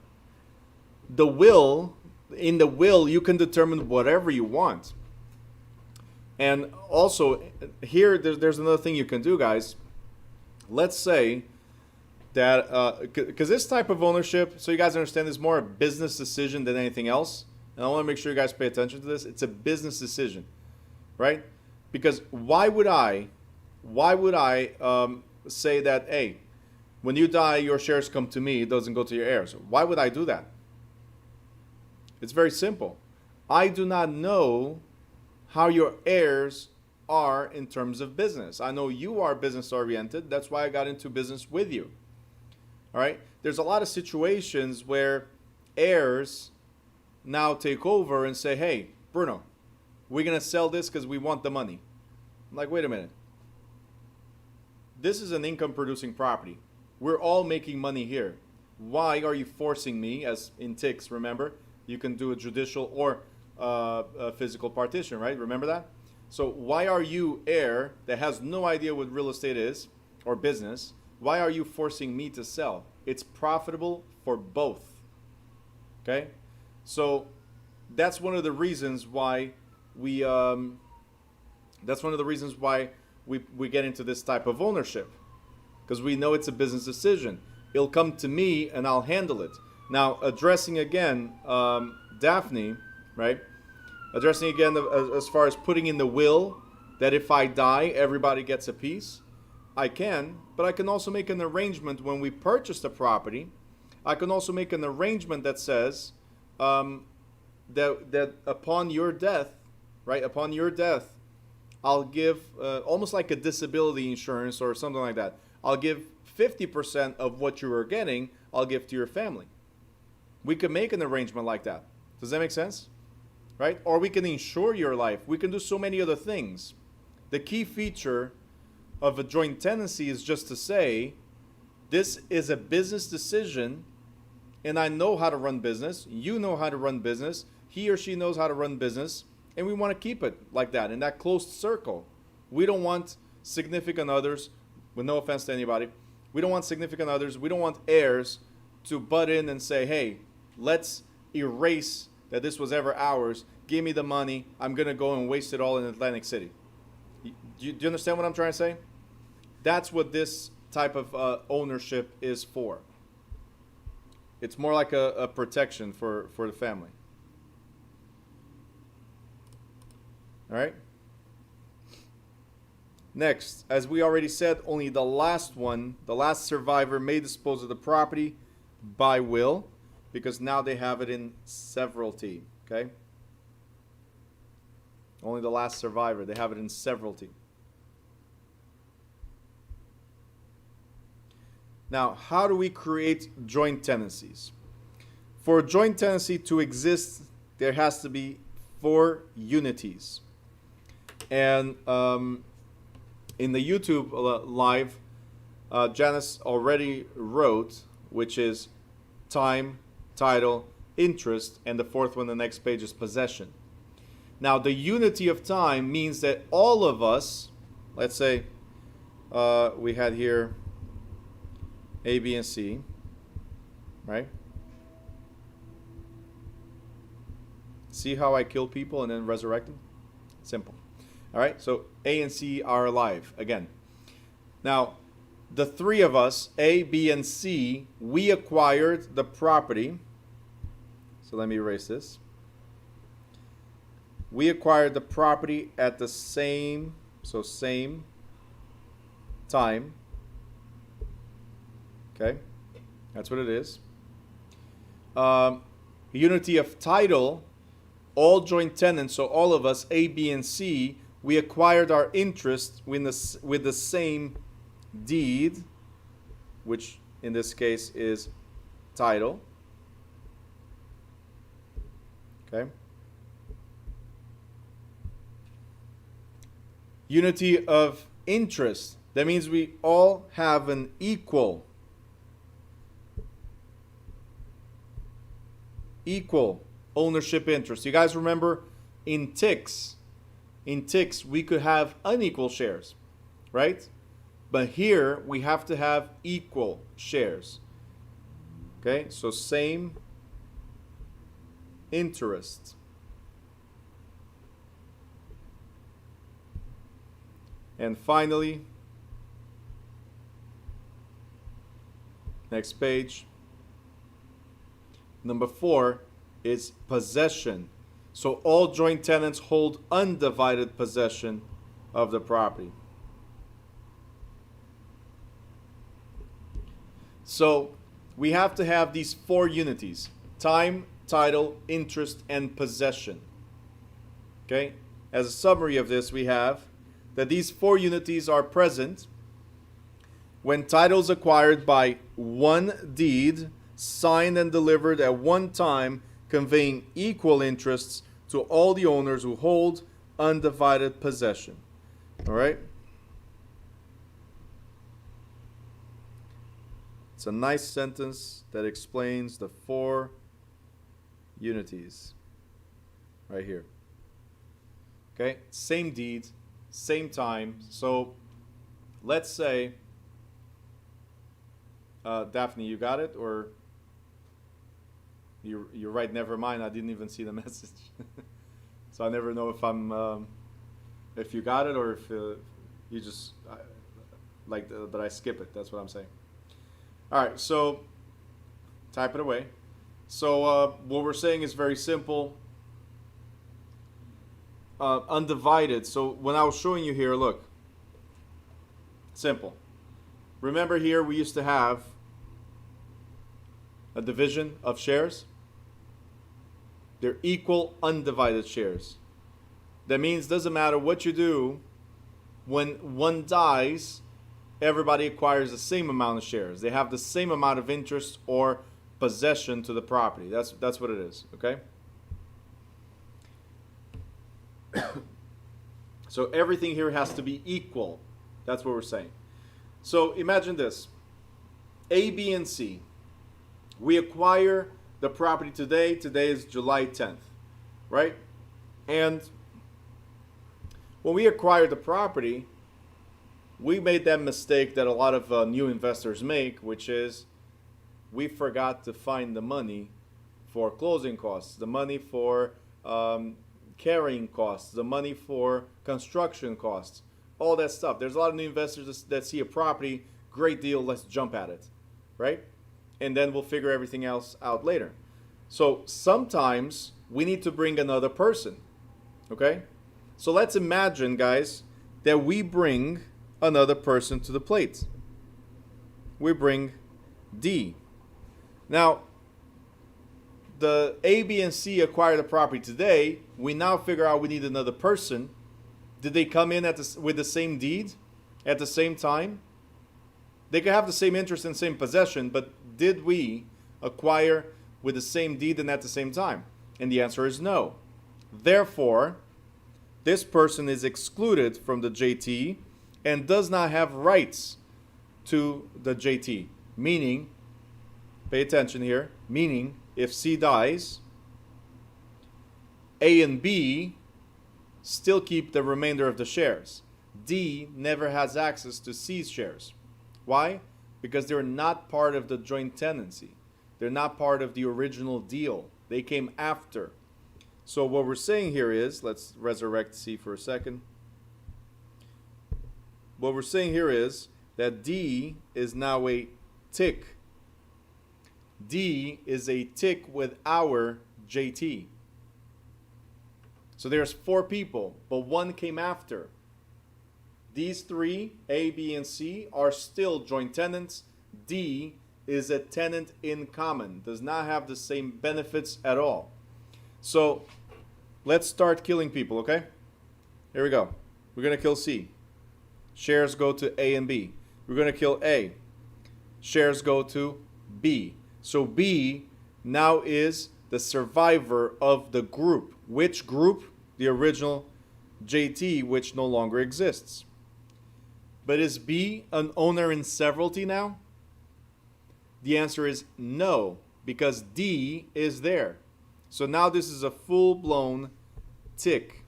in the will, you can determine whatever you want. And also, here, there's another thing you can do, guys. Let's say that, because this type of ownership, so you guys understand, is more a business decision than anything else. And I want to make sure you guys pay attention to this. It's a business decision, right? Because why would I say that, hey, when you die, your shares come to me, it doesn't go to your heirs? Why would I do that? It's very simple. I do not know how your heirs are in terms of business. I know you are business oriented. That's why I got into business with you. All right? There's a lot of situations where heirs now take over and say, hey, Bruno, we're going to sell this because we want the money. I'm like, wait a minute. This is an income producing property. We're all making money here. Why are you forcing me, as in TICS, remember? You can do a judicial or a physical partition, right? Remember that? So why are you, heir, that has no idea what real estate is or business, why are you forcing me to sell? It's profitable for both. Okay? So that's one of the reasons why we get into this type of ownership, because we know it's a business decision. It'll come to me and I'll handle it. Now, addressing again Daphne, right? Addressing again as far as putting in the will that if I die, everybody gets a piece. I can, but I can also make an arrangement when we purchase the property. I can also make an arrangement that says that upon your death, right? Upon your death, I'll give almost like a disability insurance or something like that. I'll give 50% of what you are getting, I'll give to your family. We can make an arrangement like that. Does that make sense? Right? Or we can insure your life. We can do so many other things. The key feature of a joint tenancy is just to say, this is a business decision, and I know how to run business. You know how to run business. He or she knows how to run business, and we want to keep it like that, in that closed circle. We don't want significant others, with no offense to anybody, We don't want significant others. We don't want heirs to butt in and say, hey, let's erase that this was ever ours. Give me the money. I'm going to go and waste it all in Atlantic City. Do you understand what I'm trying to say? That's what this type of ownership is for. It's more like a protection for the family. All right? Next, as we already said, only the last survivor may dispose of the property by will, because now they have it in severalty, okay? Only the last survivor, they have it in severalty. Now, how do we create joint tenancies? For a joint tenancy to exist, there has to be 4 unities. And in the YouTube live, Janice already wrote, which is time, title, interest, and the 4th one, the next page, is possession. Now, the unity of time means that all of us, let's say we had here A, B, and C, right? See how I kill people and then resurrect them? Simple. All right, so A and C are alive again. Now, the 3 of us, A, B, and C, we acquired the property. So let me erase this. We acquired the property at the same time. Okay, that's what it is. Unity of title, all joint tenants, so all of us, A, B, and C, we acquired our interest with the same deed, which in this case is title. Okay. Unity of interest, that means we all have an equal ownership interest. You guys remember in ticks we could have unequal shares, right? But here we have to have equal shares. Okay, so same interest. And finally, next page, number 4 is possession. So all joint tenants hold undivided possession of the property. So we have to have these 4 unities: time, title, interest, and possession. Okay? As a summary of this, we have that these 4 unities are present when titles acquired by one deed, signed and delivered at one time, conveying equal interests to all the owners who hold undivided possession. All right? It's a nice sentence that explains the 4 unities right here. Okay? Same deed, same time. So let's say, Daphne, you got it? Or you're right, never mind, I didn't even see the message. So I never know if if you got it or if you just that I skip it. That's what I'm saying. All right, so type it away. So what we're saying is very simple. Undivided. So when I was showing you here, look, simple. Remember here we used to have a division of shares. They're equal undivided shares. That means doesn't matter what you do, when one dies, everybody acquires the same amount of shares. They have the same amount of interest or possession to the property. That's what it is, okay? So everything here has to be equal. That's what we're saying. So imagine this. A, B, and C. We acquire the property today. Today is July 10th, right? And when we acquire the property, we made that mistake that a lot of new investors make, which is we forgot to find the money for closing costs, the money for carrying costs, the money for construction costs, all that stuff. There's a lot of new investors that see a property, great deal, let's jump at it, right? And then we'll figure everything else out later. So sometimes we need to bring another person, okay? So let's imagine, guys, that we bring another person to the plate. We bring D. Now, the A, B, and C acquired the property today. We now figure out we need another person. Did they come in with the same deed at the same time? They could have the same interest and same possession, but did we acquire with the same deed and at the same time? And the answer is no. Therefore, this person is excluded from the JT and does not have rights to the JT. Meaning, pay attention here, meaning if C dies, A and B still keep the remainder of the shares. D never has access to C's shares. Why? Because they're not part of the joint tenancy. They're not part of the original deal. They came after. So what we're saying here is, let's resurrect C for a second. What we're saying here is that D is now a tick. D is a tick with our JT. So there's 4 people, but 1 came after. These 3, A, B, and C, are still joint tenants. D is a tenant in common, does not have the same benefits at all. So let's start killing people, okay? Here we go. We're going to kill C. Shares go to A and B. We're going to kill A. Shares go to B. So B now is the survivor of the group. Which group? The original JT, which no longer exists. But is B an owner in severalty now? The answer is no, because D is there. So now this is a full-blown tick.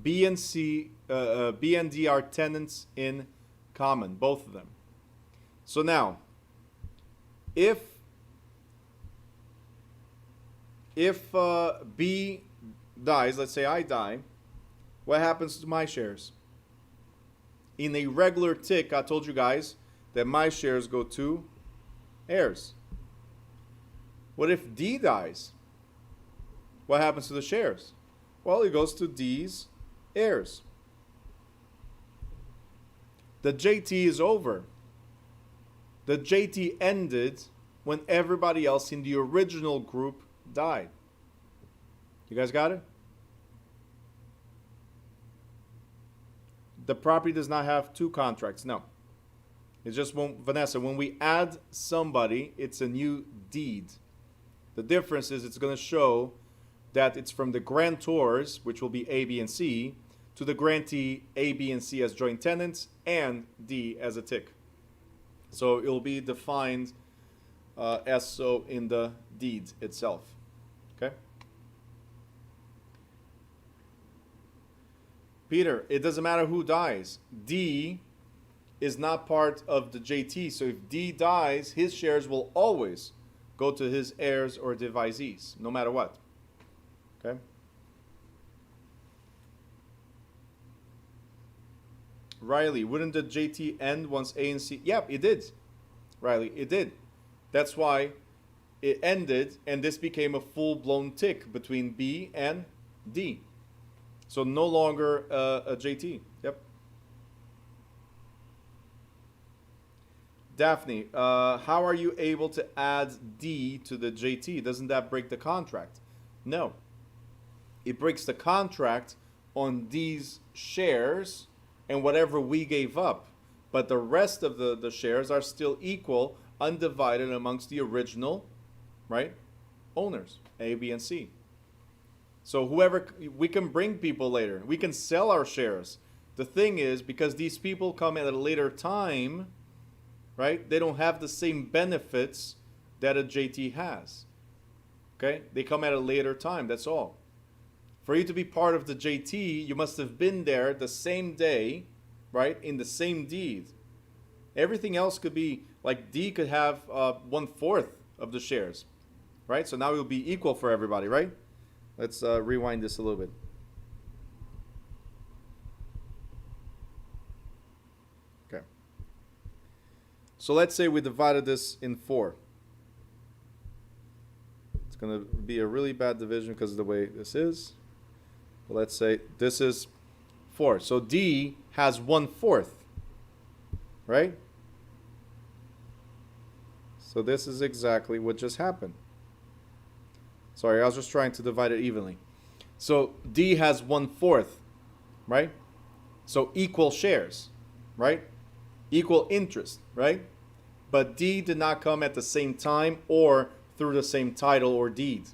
B and D are tenants in common, both of them. So now, if B dies, let's say I die, what happens to my shares? In a regular tick, I told you guys that my shares go to heirs. What if D dies? What happens to the shares? Well, it goes to D's heirs. The JT is over. The JT ended when everybody else in the original group died. You guys got it? The property does not have 2 contracts. No. It's just Vanessa, when we add somebody, it's a new deed. The difference is it's going to show that it's from the grantors, which will be A, B, and C, to the grantee A, B, and C as joint tenants and D as a tick. So it will be defined as so in the deed itself. Okay? Peter, it doesn't matter who dies. D is not part of the JT. So if D dies, his shares will always go to his heirs or devisees, no matter what. Okay? Riley, wouldn't the JT end once A and C? Yep, it did. Riley, it did. That's why it ended, and this became a full-blown tick between B and D. So no longer a JT. Yep. Daphne, how are you able to add D to the JT? Doesn't that break the contract? No. It breaks the contract on these shares and whatever we gave up. But the rest of the shares are still equal, undivided amongst the original, right, owners, A, B, and C. So whoever, we can bring people later. We can sell our shares. The thing is, because these people come at a later time, right, they don't have the same benefits that a JT has. Okay? They come at a later time, that's all. For you to be part of the JT, you must have been there the same day, right, in the same deed. Everything else could be, like D could have 1/4 of the shares, right? So now it will be equal for everybody, right? Let's rewind this a little bit. Okay. So let's say we divided this in 4. It's going to be a really bad division because of the way this is. But let's say this is 4. So D has 1/4, right? So this is exactly what just happened. Sorry, I was just trying to divide it evenly. So D has 1/4, right? So equal shares, right? Equal interest, right? But D did not come at the same time or through the same title or deed.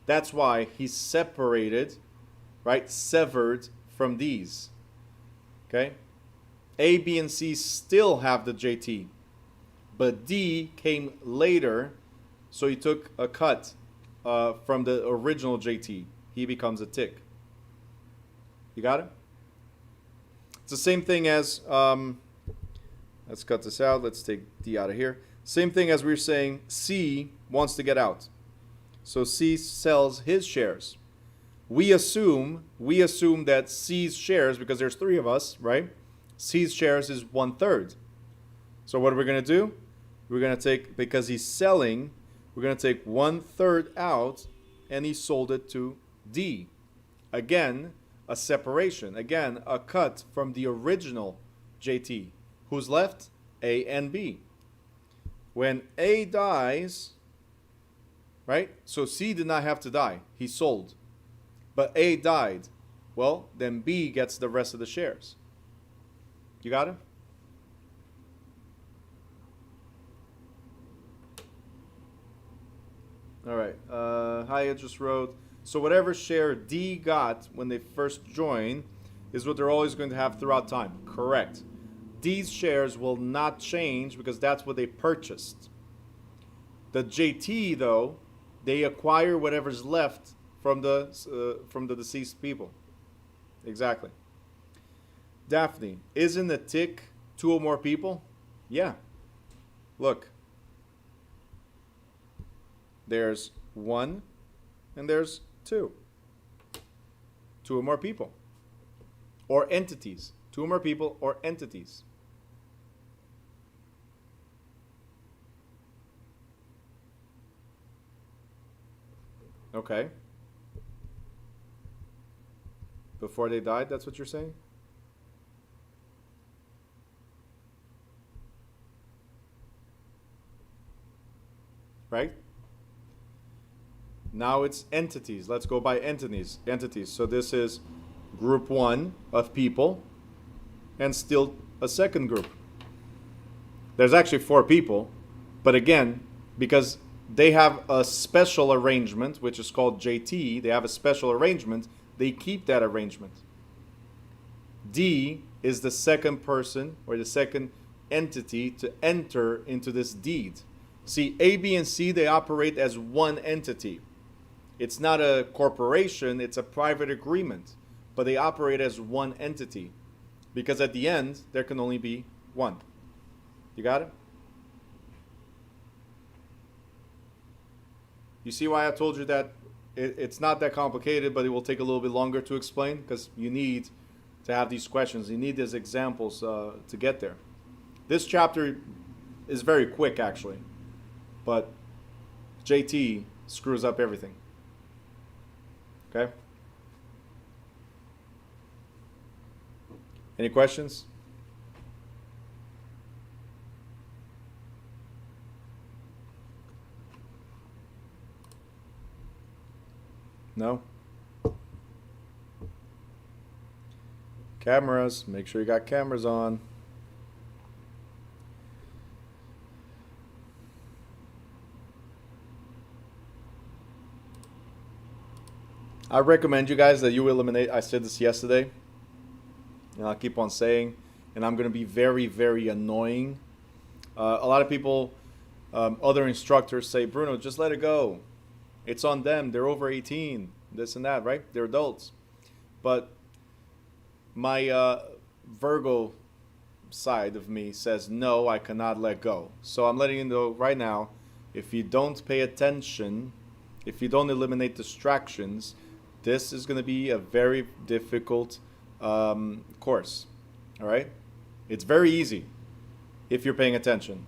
That's why he's separated, right? Severed from these. Okay? A, B, and C still have the JT. But D came later, so he took a cut from the original JT. He becomes a tick. You got it? It's the same thing as, let's cut this out. Let's take D out of here. Same thing as we were saying, C wants to get out. So C sells his shares. We assume that C's shares, because there's 3 of us, right? C's shares is 1/3. So what are we going to do? We're going to take, because he's selling, we're going to take 1/3 out, and he sold it to D. Again, a separation. Again, a cut from the original JT. Who's left? A and B. When A dies, right? So C did not have to die. He sold. But A died. Well, then B gets the rest of the shares. You got it? All right. Hyatt just wrote, so whatever share D got when they first join is what they're always going to have throughout time. Correct. D's shares will not change because that's what they purchased. The JT, though, they acquire whatever's left from the deceased people. Exactly. Daphne, isn't a tick 2 or more people? Yeah. Look. There's 1 and there's 2. 2 or more people. Or entities. 2 or more people or entities. Okay. Before they died, that's what you're saying? Right? Now it's entities. Let's go by entities. So this is group 1 of people and still a second group. There's actually 4 people, but again, because they have a special arrangement, which is called JT, they have a special arrangement, they keep that arrangement. D is the second person or the second entity to enter into this deed. See, A, B, and C, they operate as one entity. It's not a corporation, it's a private agreement, but they operate as one entity because at the end, there can only be one. You got it? You see why I told you that it's not that complicated, but it will take a little bit longer to explain because you need to have these questions. You need these examples to get there. This chapter is very quick, actually, but JT screws up everything. Okay? Any questions? No? Cameras. Make sure you got cameras on. I recommend you guys that you eliminate, I said this yesterday, and I'll keep on saying, and I'm going to be very, very annoying. A lot of people, other instructors say, Bruno, just let it go. It's on them. They're over 18, this and that, right? They're adults. But my Virgo side of me says, no, I cannot let go. So I'm letting you know right now, if you don't pay attention, if you don't eliminate distractions, this is going to be a very difficult course. All right? It's very easy if you're paying attention.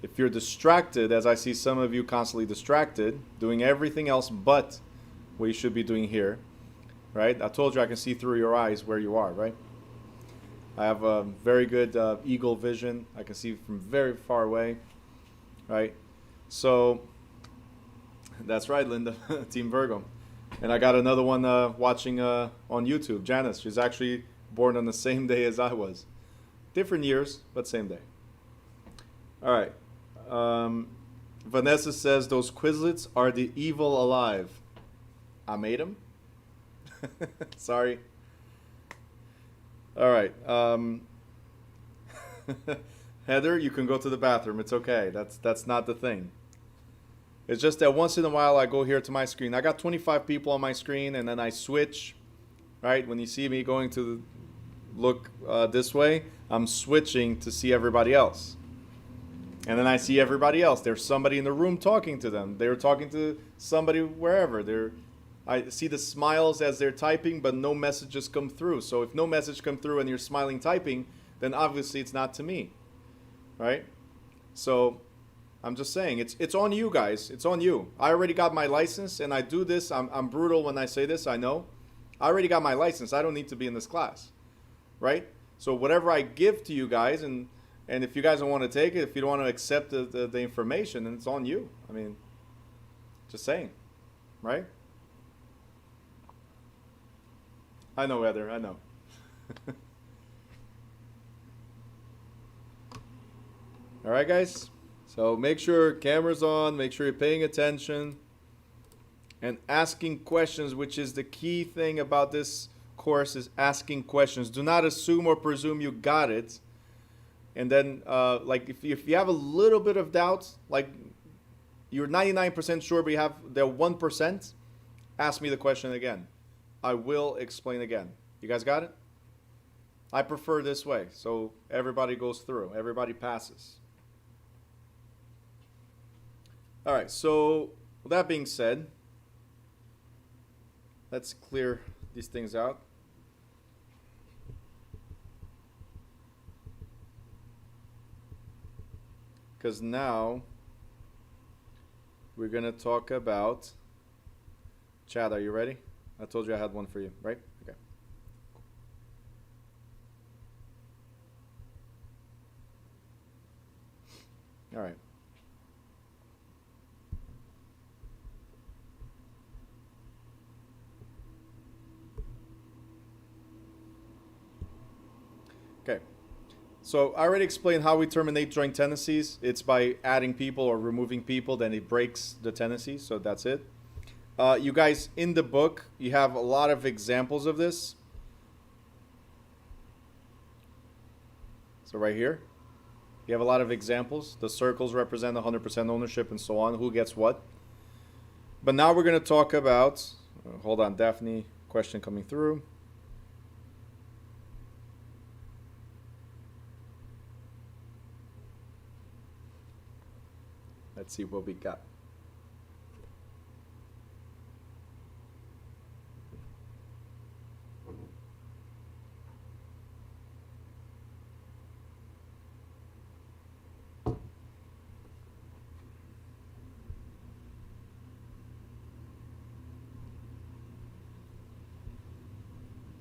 If you're distracted, as I see some of you constantly distracted, doing everything else but what you should be doing here, right? I told you I can see through your eyes where you are, right? I have a very good eagle vision. I can see from very far away, right? So that's right, Linda, Team Virgo. And I got another one watching on YouTube, Janice. She's actually born on the same day as I was. Different years, but same day. All right. Vanessa says those Quizlets are the evil alive. I made them. Sorry. All right. Heather, you can go to the bathroom. It's okay. That's not the thing. It's just that once in a while I go here to my screen. I got 25 people on my screen, and then I switch. Right? When you see me going to look this way, I'm switching to see everybody else. And then I see everybody else. There's somebody in the room talking to them. They're talking to somebody wherever. I see the smiles as they're typing, but no messages come through. So if no message come through and you're smiling typing, then obviously it's not to me, right? So I'm just saying, it's on you guys. It's on you. I already got my license, and I do this. I'm brutal when I say this, I know. I already got my license. I don't need to be in this class, right? So whatever I give to you guys, and if you guys don't want to take it, if you don't want to accept the information, then it's on you. I mean, just saying, right? I know, Heather, I know. All right, guys. So make sure camera's on, make sure you're paying attention and asking questions, which is the key thing about this course, is asking questions. Do not assume or presume you got it. And then, like, if you have a little bit of doubt, like you're 99% sure, but you have the 1%, ask me the question again. I will explain again. You guys got it? I prefer this way, so everybody goes through. Everybody passes. All right, so with that being said, let's clear these things out. Because now we're going to talk about, Chad, are you ready? I told you I had one for you, right? Okay. All right. Okay. So I already explained how we terminate joint tenancies. It's by adding people or removing people, then it breaks the tenancy. So that's it. You guys, in the book, you have a lot of examples of this. So right here, you have a lot of examples. The circles represent 100% ownership and so on, who gets what. But now we're going to talk about, hold on, Daphne, question coming through. Let's see what we got.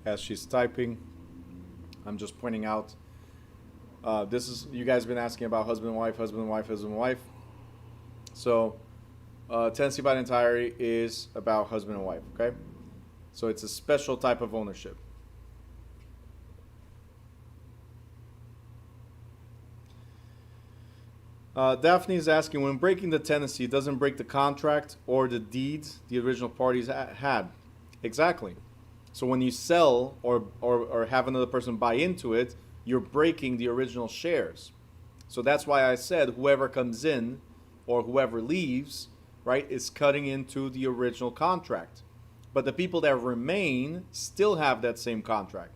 As she's typing, I'm just pointing out, this is, you guys have been asking about husband and wife, husband and wife, husband and wife. So tenancy by entirety is about husband and wife, okay? So it's a special type of ownership. Daphne is asking, when breaking the tenancy, it doesn't break the contract or the deeds the original parties had. Exactly. So when you sell or have another person buy into it, you're breaking the original shares. So that's why I said whoever comes in or whoever leaves, right, is cutting into the original contract. But the people that remain still have that same contract,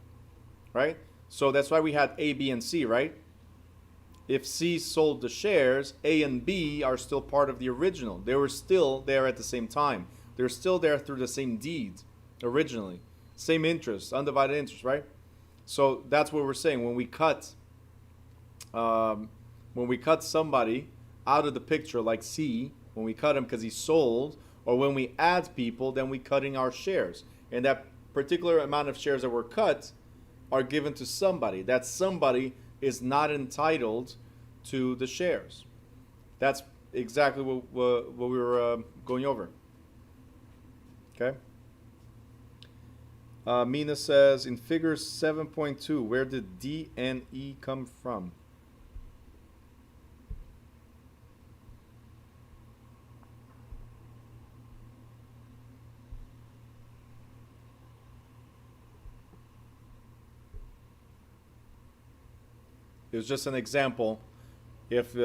right? So that's why we had A, B, and C, right? If C sold the shares, A and B are still part of the original. They were still there at the same time. They're still there through the same deed originally. Same interest, undivided interest, right? So that's what we're saying. When we cut somebody out of the picture, like C, when we cut him because he sold, or when we add people, then we cutting our shares. And that particular amount of shares that were cut are given to somebody. That somebody is not entitled to the shares. That's exactly what we were going over. Okay. Mina says, in figure 7.2, where did D and E come from? It was just an example. If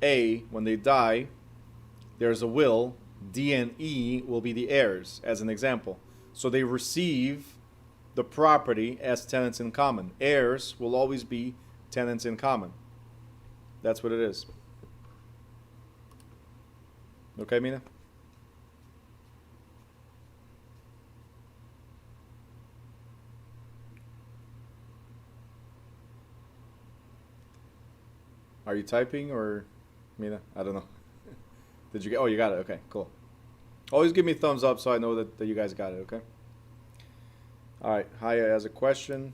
A, when they die, there's a will, D and E will be the heirs, as an example. So they receive the property as tenants in common. Heirs will always be tenants in common. That's what it is. Okay, Mina? Are you typing or, Mina? I don't know. Did you get? Oh, you got it. Okay, cool. Always give me a thumbs up so I know that you guys got it. Okay. All right. Haya has a question.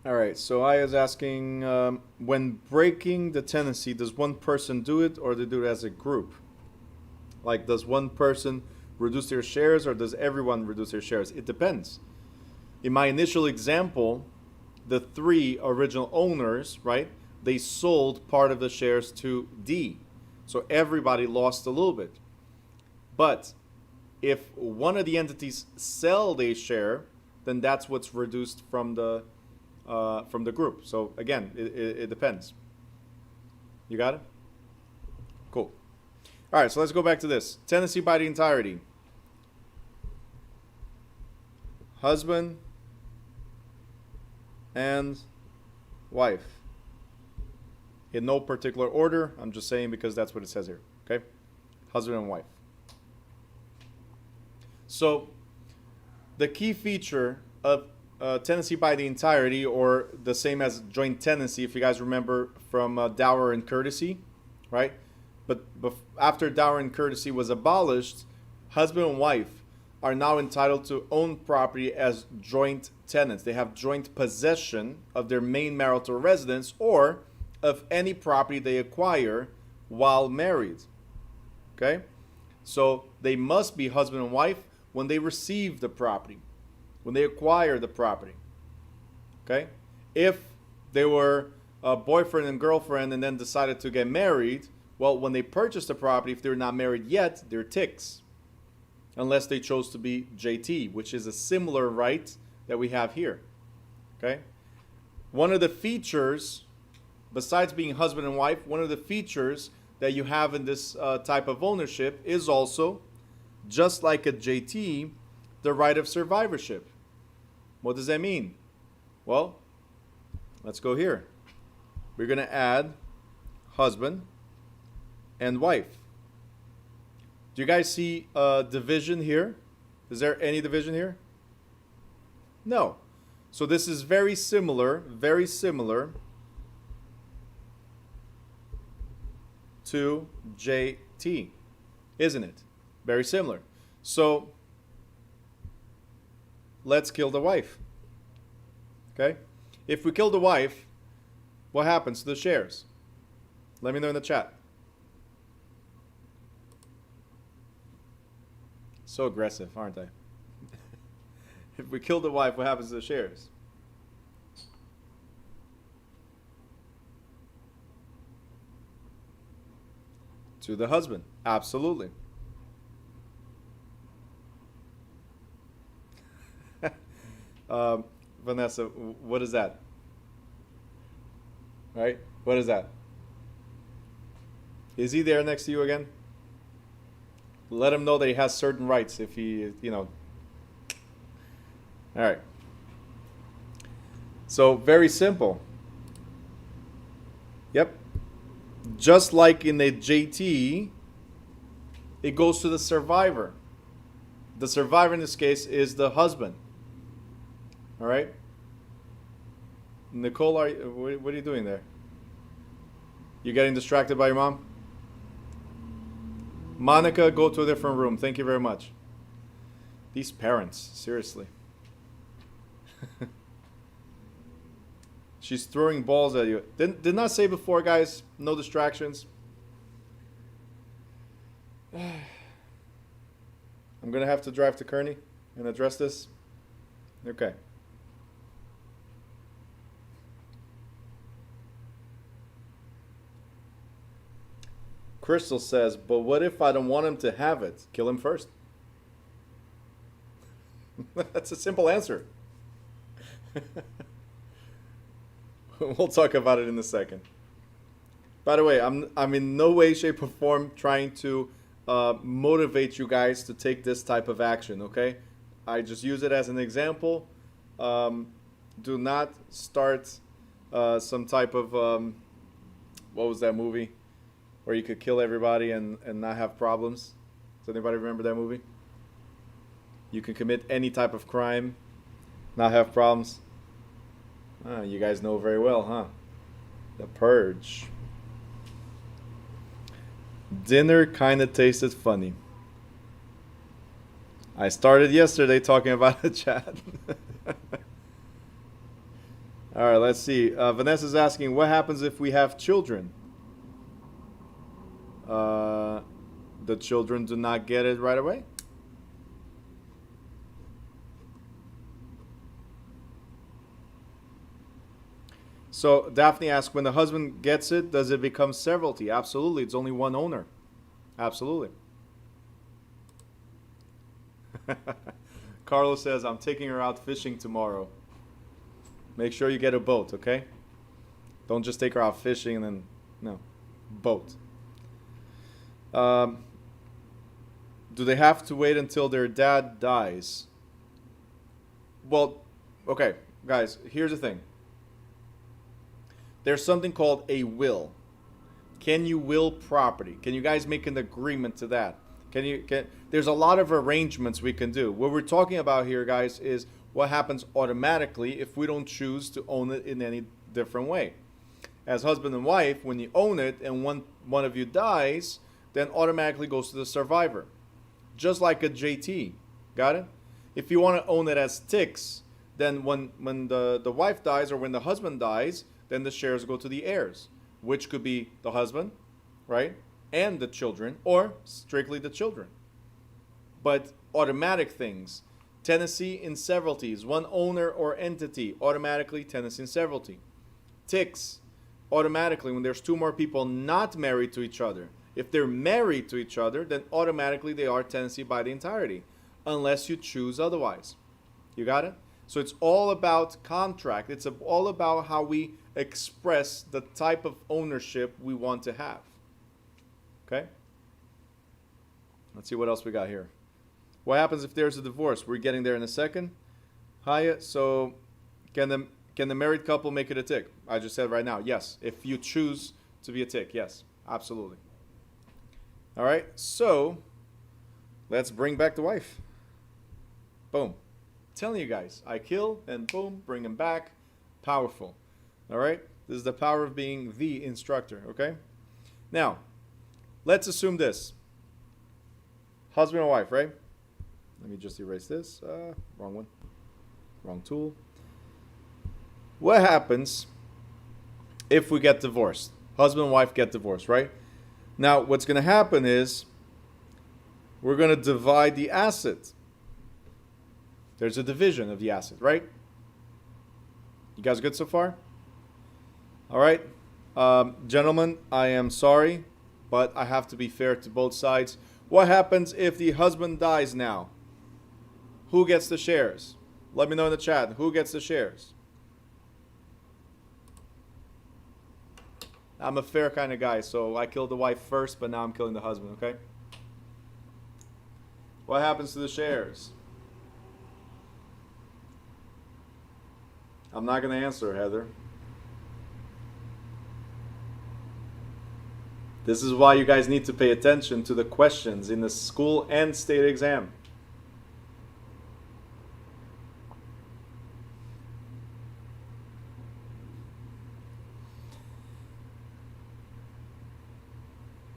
All right, so I is asking, when breaking the tenancy, does one person do it or they do it as a group? Like, does one person reduce their shares or does everyone reduce their shares? It depends. In my initial example, the 3 original owners, right, they sold part of the shares to D. So everybody lost a little bit. But if one of the entities sell a share, then that's what's reduced from the group. So again, it depends. You got it? Cool. All right, so let's go back to this. Tenancy by the entirety. Husband and wife. In no particular order. I'm just saying because that's what it says here. Okay? Husband and wife. So the key feature of tenancy by the entirety, or the same as joint tenancy, if you guys remember from dower and courtesy, right? But after dower and courtesy was abolished, husband and wife are now entitled to own property as joint tenants. They have joint possession of their main marital residence or of any property they acquire while married. Okay? So they must be husband and wife when they receive the property, when they acquire the property. Okay? If they were a boyfriend and girlfriend and then decided to get married, well, when they purchase the property, if they're not married yet, they're ticks. Unless they chose to be JT, which is a similar right that we have here. Okay? One of the features, besides being husband and wife, one of the features that you have in this type of ownership is also, just like a JT, the right of survivorship. What does that mean? Well, let's go here. We're going to add husband and wife. Do you guys see a division here? Is there any division here? No. So this is very similar to JT, isn't it? Very similar. So let's kill the wife. Okay? If we kill the wife, what happens to the shares? Let me know in the chat. So aggressive, aren't I? If we kill the wife, what happens to the shares? To the husband. Absolutely. Vanessa, what is that? Right? What is that? Is he there next to you again? Let him know that he has certain rights if he, All right. So, very simple. Yep. Just like in a JT, it goes to the survivor. The survivor in this case is the husband. All right? Nicole, what are you doing there? You getting distracted by your mom? Monica, go to a different room. Thank you very much. These parents, seriously. She's throwing balls at you. Did not say before, guys, no distractions. I'm going to have to drive to Kearney and address this. Okay. Crystal says, but what if I don't want him to have it? Kill him first. That's a simple answer. We'll talk about it in a second. By the way, I'm in no way, shape, or form trying to motivate you guys to take this type of action, okay? I just use it as an example. Do not start some type of, what was that movie? Where you could kill everybody and not have problems. Does anybody remember that movie? You can commit any type of crime, not have problems. You guys know very well, huh? The Purge. Dinner kind of tasted funny. I started yesterday talking about the chat. All right, let's see. Vanessa's asking, what happens if we have children? The children do not get it right away. So Daphne asks, when the husband gets it, does it become severalty? Absolutely. It's only one owner. Absolutely. Carlos says, I'm taking her out fishing tomorrow. Make sure you get a boat, okay? Don't just take her out fishing and then, no, boat. Do they have to wait until their dad dies? Well, okay, guys, here's the thing. There's something called a will. Can you will property? Can you guys make an agreement to that? There's a lot of arrangements we can do. What we're talking about here, guys, is what happens automatically if we don't choose to own it in any different way. As husband and wife, when you own it and one of you dies, then automatically goes to the survivor. Just like a JT. Got it? If you want to own it as ticks, then when the wife dies or when the husband dies, then the shares go to the heirs, which could be the husband, right? And the children, or strictly the children. But automatic things, tenancy in severalties, one owner or entity, automatically tenancy in severalty. Ticks, automatically when there's two more people not married to each other. If they're married to each other, then automatically they are tenancy by the entirety, unless you choose otherwise. You got it? So it's all about contract. It's all about how we express the type of ownership we want to have. Okay? Let's see what else we got here. What happens if there's a divorce? We're getting there in a second. Hiya, so can the married couple make it a tick? I just said right now, yes. If you choose to be a tick, yes, absolutely. All right, so let's bring back the wife. Boom. Telling you guys, I kill and boom, bring him back. Powerful. All right, this is the power of being the instructor. Okay. Now, let's assume this. Husband and wife, right? Let me just erase this. Wrong one. Wrong tool. What happens if we get divorced? Husband and wife get divorced, right? Now, what's going to happen is we're going to divide the asset. There's a division of the asset, right? You guys good so far? All right. Gentlemen, I am sorry, but I have to be fair to both sides. What happens if the husband dies now? Who gets the shares? Let me know in the chat. Who gets the shares? I'm a fair kind of guy, so I killed the wife first, but now I'm killing the husband, okay? What happens to the shares? I'm not going to answer, Heather. This is why you guys need to pay attention to the questions in the school and state exam.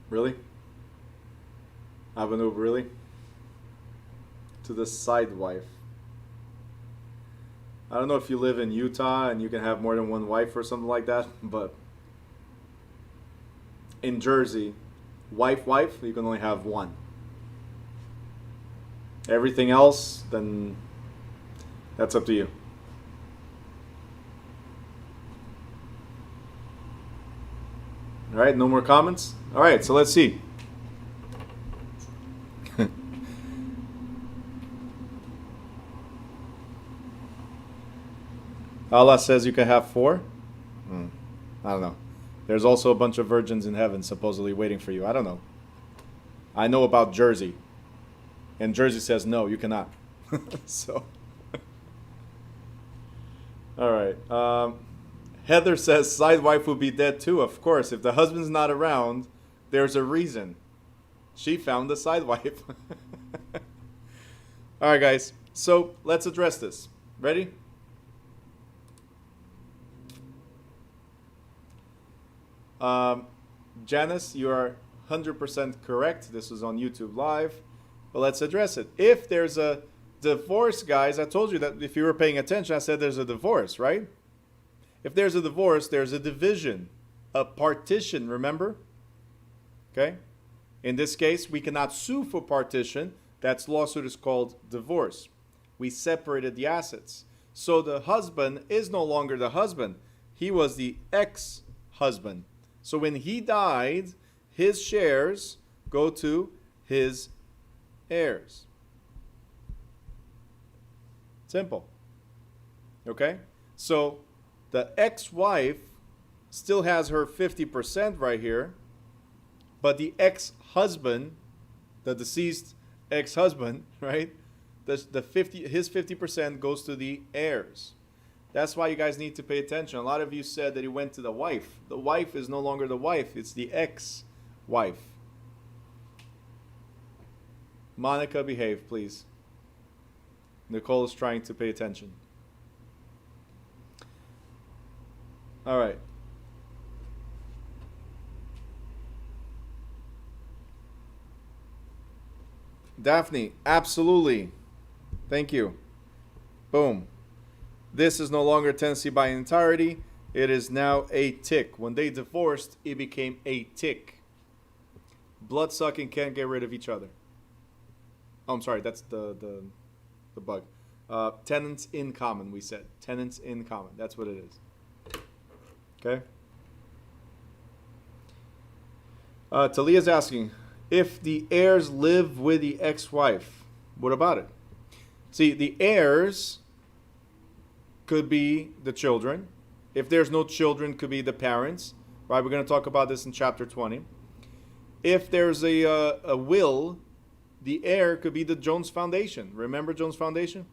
Really? Avenue, really? To the side wife. I don't know if you live in Utah and you can have more than one wife or something like that, but in Jersey, wife, you can only have one. Everything else, then that's up to you. All right, no more comments? All right, so let's see. Allah says you can have 4. I don't know. There's also a bunch of virgins in heaven supposedly waiting for you. I don't know. I know about Jersey. And Jersey says, no, you cannot. So. All right. Heather says side wife will be dead too. Of course, if the husband's not around, there's a reason. She found the side wife. All right, guys. So let's address this. Ready? Janice, you are 100% correct. This was on YouTube Live. But let's address it. If there's a divorce, guys, I told you that if you were paying attention, I said there's a divorce, right? If there's a divorce, there's a division, a partition, remember? Okay? In this case, we cannot sue for partition. That lawsuit is called divorce. We separated the assets. So the husband is no longer the husband. He was the ex-husband. So when he died, his shares go to his heirs. Simple. Okay? So the ex-wife still has her 50% right here, but the ex-husband, the deceased ex-husband, right? His 50% goes to the heirs. That's why you guys need to pay attention. A lot of you said that he went to the wife. The wife is no longer the wife. It's the ex-wife. Monica, behave, please. Nicole is trying to pay attention. All right. Daphne, absolutely. Thank you. Boom. This is no longer tenancy by entirety. It is now a tick. When they divorced, it became a tick. Blood-sucking can't get rid of each other. Oh, I'm sorry. That's the bug. Tenants in common, we said. Tenants in common. That's what it is. Okay? Talia's asking, if the heirs live with the ex-wife, what about it? See, the heirs could be the children. If there's no children, could be the parents. Right? We're going to talk about this in chapter 20. If there's a will, the heir could be the Jones Foundation. Remember Jones Foundation?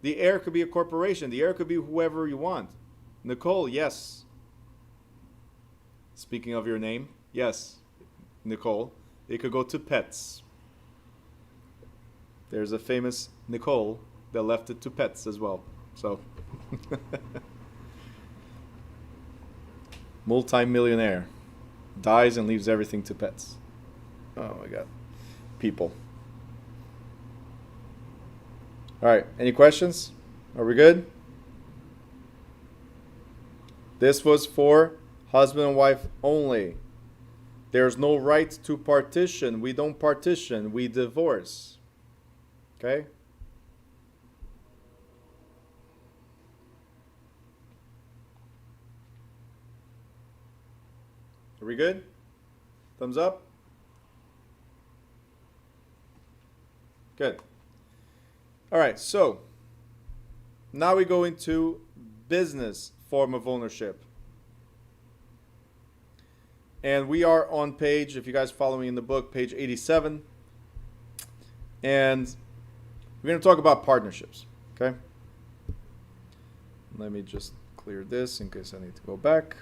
The heir could be a corporation. The heir could be whoever you want. Nicole, yes. Speaking of your name, yes, Nicole. It could go to pets. There's a famous Nicole that left it to pets as well. So, multi-millionaire dies and leaves everything to pets. Oh my God. People. All right. Any questions? Are we good? This was for husband and wife only. There's no right to partition. We don't partition. We divorce. Okay? Are we good? Thumbs up? Good. All right, so now we go into business form of ownership. And we are on page, if you guys follow me in the book, page 87. And we're going to talk about partnerships, okay? Let me just clear this in case I need to go back.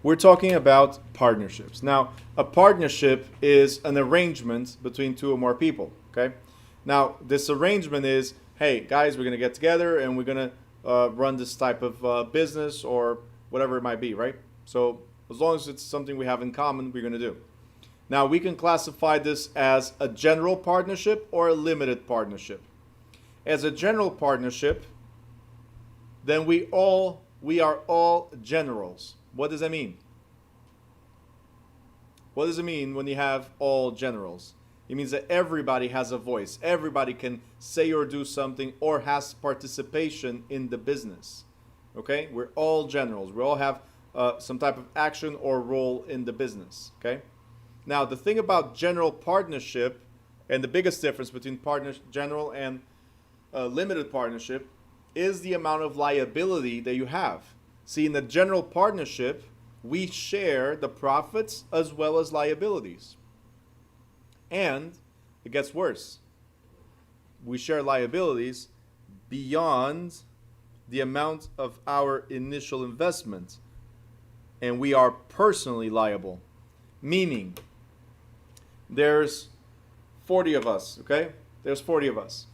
We're talking about partnerships. Now, a partnership is an arrangement between two or more people, okay? Now, this arrangement is, hey, guys, we're going to get together and we're going to run this type of business or whatever it might be, right? So as long as it's something we have in common, we're going to do. Now, we can classify this as a general partnership or a limited partnership. As a general partnership, then we are all generals. What does that mean? What does it mean when you have all generals? It means that everybody has a voice. Everybody can say or do something or has participation in the business. Okay? We're all generals. We all have some type of action or role in the business. Okay? Now, the thing about general partnership, and the biggest difference between general and limited partnership, is the amount of liability that you have. See, in the general partnership, we share the profits as well as liabilities. And it gets worse. We share liabilities beyond the amount of our initial investment. And we are personally liable. Meaning, there's 40 of us, okay? There's 40 of us.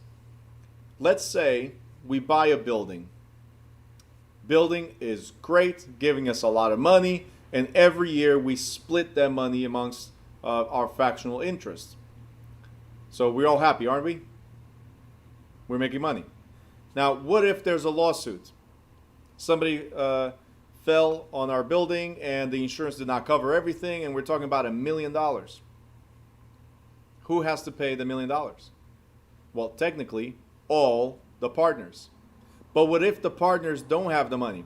Let's say we buy a building. Building is great, giving us a lot of money, and every year we split that money amongst our fractional interests. So we're all happy, aren't we? We're making money. Now, what if there's a lawsuit? Somebody fell on our building and the insurance did not cover everything, and we're talking about $1 million. Who has to pay the $1 million? Well, technically, all the partners. But what if the partners don't have the money?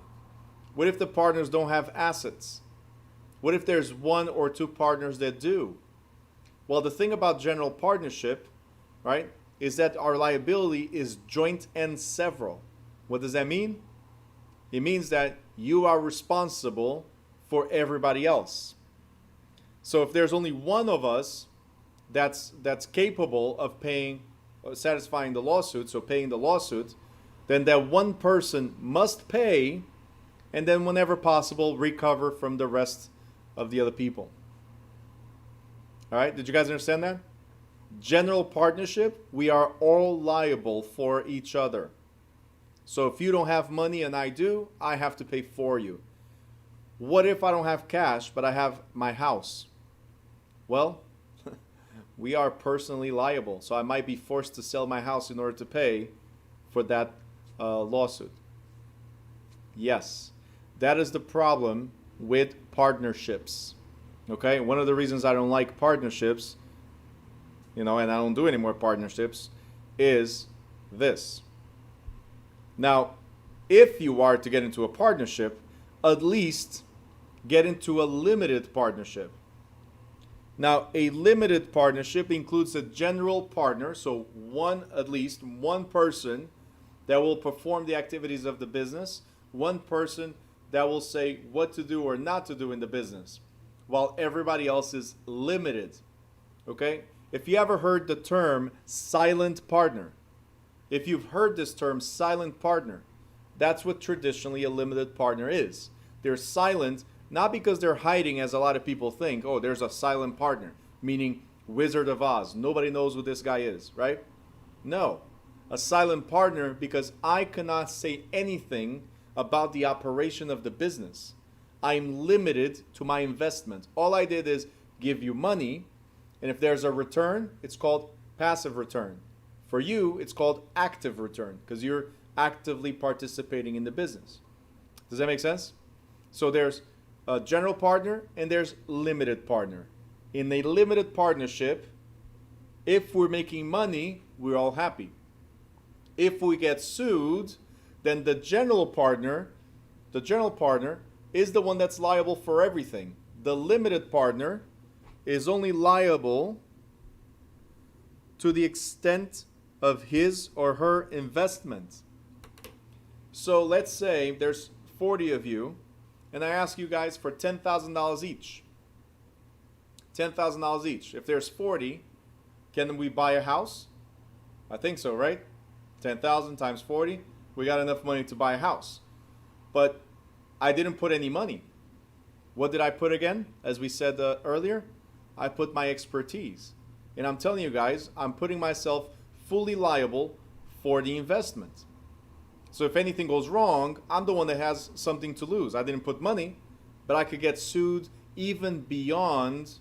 What if the partners don't have assets? What if there's one or two partners that do? Well, the thing about general partnership, right, is that our liability is joint and several. What does that mean? It means that you are responsible for everybody else. So if there's only one of us that's capable of satisfying the lawsuit, so paying the lawsuit, then that one person must pay, and then whenever possible, recover from the rest of the other people. All right, did you guys understand that? General partnership, we are all liable for each other. So if you don't have money and I do, I have to pay for you. What if I don't have cash, but I have my house? Well, we are personally liable. So I might be forced to sell my house in order to pay for that lawsuit. Yes, that is the problem with partnerships. Okay, one of the reasons I don't like partnerships, and I don't do any more partnerships, is this. Now, if you are to get into a partnership, at least get into a limited partnership. Now, a limited partnership includes a general partner, so at least one person that will perform the activities of the business, one person that will say what to do or not to do in the business, while everybody else is limited. Okay? If you ever heard the term silent partner, if you've heard this term silent partner, that's what traditionally a limited partner is. They're silent, not because they're hiding as a lot of people think, oh, there's a silent partner, meaning Wizard of Oz. Nobody knows who this guy is, right? No. A silent partner because I cannot say anything about the operation of the business. I'm limited to my investment. All I did is give you money, and if there's a return, it's called passive return. For you, it's called active return because you're actively participating in the business. Does that make sense? So there's a general partner and there's limited partner. In a limited partnership, if we're making money, we're all happy. If we get sued, then the general partner is the one that's liable for everything. The limited partner is only liable to the extent of his or her investment. So let's say there's 40 of you, and I ask you guys for $10,000 each. $10,000 each. If there's 40, can we buy a house? I think so, right? 10,000 times 40, we got enough money to buy a house. But I didn't put any money. What did I put again? As we said earlier, I put my expertise. And I'm telling you guys, I'm putting myself fully liable for the investment. So if anything goes wrong, I'm the one that has something to lose. I didn't put money, but I could get sued even beyond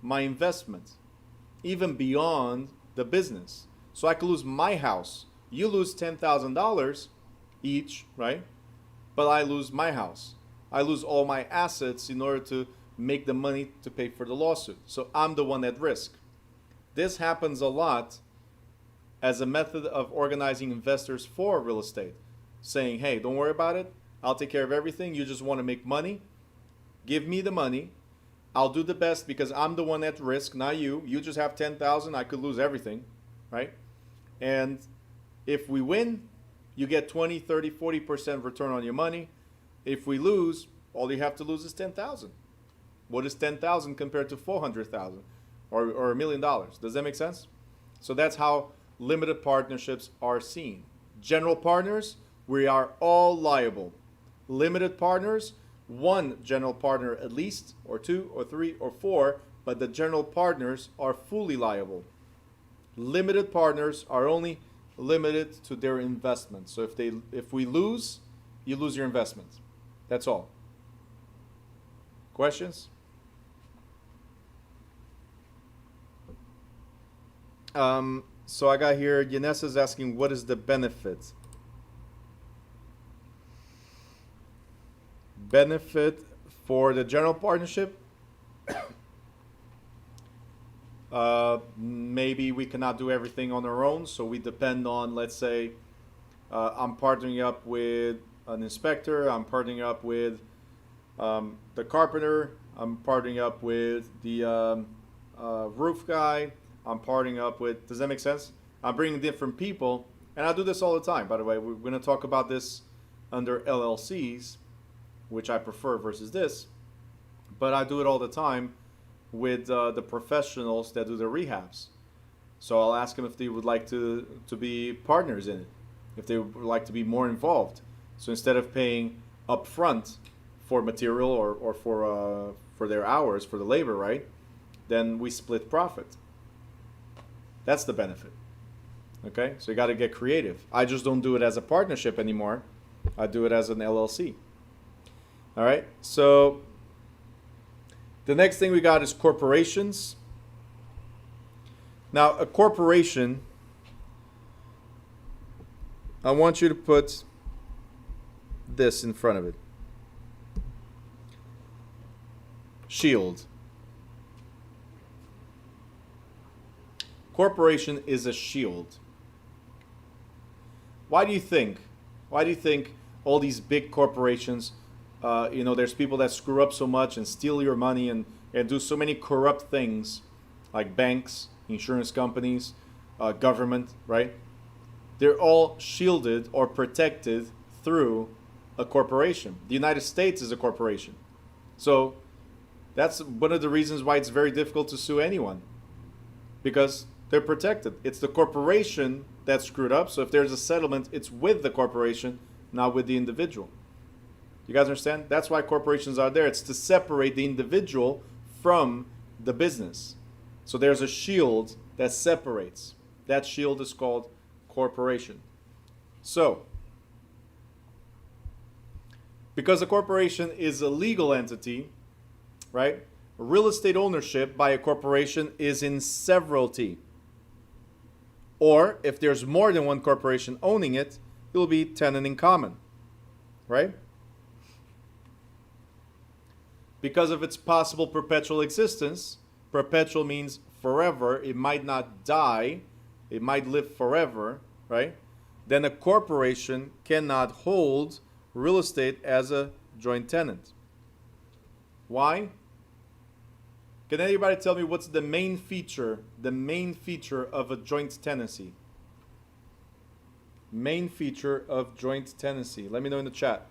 my investment, even beyond the business. So I could lose my house. You lose $10,000 each, right? But I lose my house. I lose all my assets in order to make the money to pay for the lawsuit. So I'm the one at risk. This happens a lot as a method of organizing investors for real estate, saying, hey, don't worry about it. I'll take care of everything. You just want to make money. Give me the money. I'll do the best because I'm the one at risk, not you. You just have 10,000. I could lose everything, right? And if we win, you get 20, 30, 40% return on your money. If we lose, all you have to lose is 10,000. What is 10,000 compared to 400,000 or $1 million? Does that make sense? So that's how limited partnerships are seen. General partners, we are all liable. Limited partners, one general partner at least, or two, or three, or four, but the general partners are fully liable. Limited partners are only limited to their investment. So if we lose, you lose your investment. That's all. Questions? So I got here, Yanessa's asking, what is the benefit? Benefit for the general partnership? Maybe we cannot do everything on our own, so we depend on, let's say, I'm partnering up with an inspector, I'm partnering up with the carpenter, I'm partnering up with the roof guy, I'm partnering up with, does that make sense? I'm bringing different people, and I do this all the time, by the way. We're going to talk about this under LLCs, which I prefer versus this, but I do it all the time with the professionals that do the rehabs. So I'll ask them if they would like to be partners in it, if they would like to be more involved. So instead of paying upfront for material or for their hours, for the labor, right? Then we split profit. That's the benefit. Okay, so you got to get creative. I just don't do it as a partnership anymore. I do it as an LLC. All right, so the next thing we got is corporations. Now, a corporation, I want you to put this in front of it. Shield. Corporation is a shield. Why do you think? Why do you think all these big corporations, there's people that screw up so much and steal your money and do so many corrupt things, like banks, insurance companies, government, right? They're all shielded or protected through a corporation. The United States is a corporation. So that's one of the reasons why it's very difficult to sue anyone, because they're protected. It's the corporation that screwed up. So if there's a settlement, it's with the corporation, not with the individual. You guys understand? That's why corporations are there. It's to separate the individual from the business. So there's a shield that separates. That shield is called corporation. So, because a corporation is a legal entity, right? Real estate ownership by a corporation is in severalty. Or if there's more than one corporation owning it, it will be tenant in common, right? Because of its possible perpetual existence, perpetual means forever, it might not die, it might live forever, right? Then a corporation cannot hold real estate as a joint tenant. Why? Can anybody tell me what's the main feature of a joint tenancy? Main feature of joint tenancy. Let me know in the chat.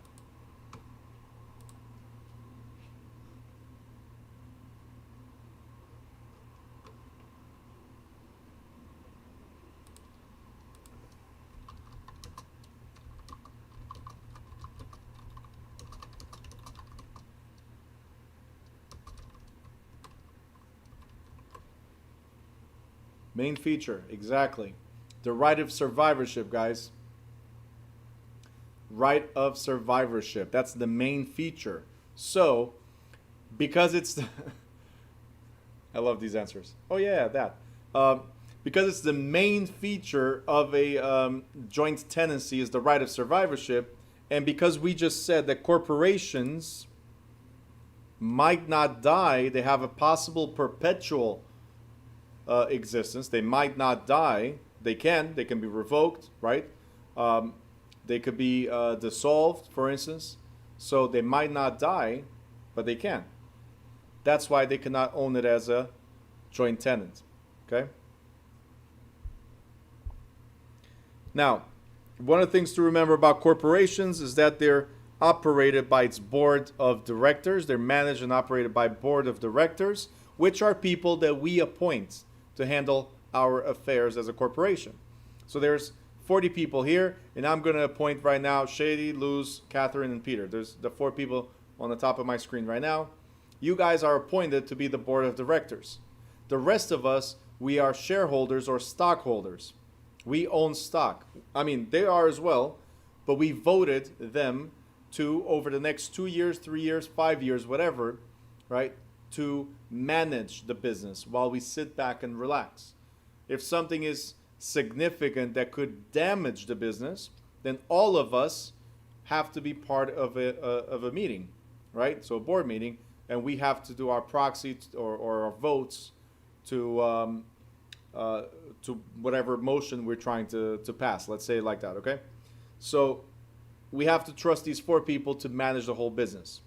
Main feature, exactly. The right of survivorship, guys. Right of survivorship. That's the main feature. So, because it's... I love these answers. Oh yeah, that. Because it's the main feature of a joint tenancy is the right of survivorship, and because we just said that corporations might not die, they have a possible perpetual existence. They might not die. They can be revoked, right? They could be dissolved, for instance. So they might not die, but they can. That's why they cannot own it as a joint tenant. Okay? Now, one of the things to remember about corporations is that they're operated by its board of directors. They're managed and operated by board of directors, which are people that we appoint to handle our affairs as a corporation. So there's 40 people here, and I'm going to appoint right now Shady, Luz, Catherine, and Peter. There's the 4 people on the top of my screen right now. You guys are appointed to be the board of directors. The rest of us, we are shareholders or stockholders. We own stock. I mean, they are as well, but we voted them to, over the next 2 years, 3 years, 5 years, whatever, right, to manage the business while we sit back and relax. If something is significant that could damage the business, then all of us have to be part of a meeting, right? So a board meeting, and we have to do our proxy or our votes to whatever motion we're trying to pass. Let's say it like that, okay? So we have to trust these 4 people to manage the whole business.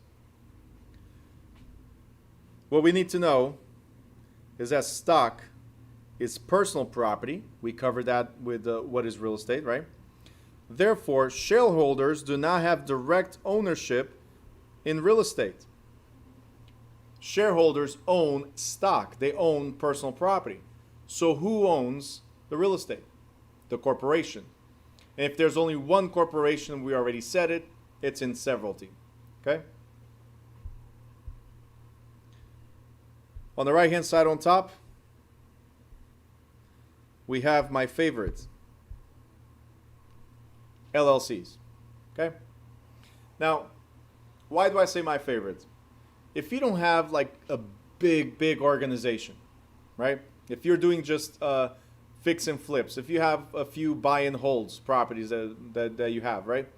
What we need to know is that stock is personal property. We covered that with what is real estate, right? Therefore, shareholders do not have direct ownership in real estate. Shareholders own stock. They own personal property. So who owns the real estate? The corporation. And if there's only one corporation, we already said it, it's in Severalty. Okay? On the right-hand side on top, we have my favorite, LLCs. Okay? Now, why do I say my favorite? If you don't have like a big organization, right? If you're doing just fix and flips, if you have a few buy and holds properties that you have, right?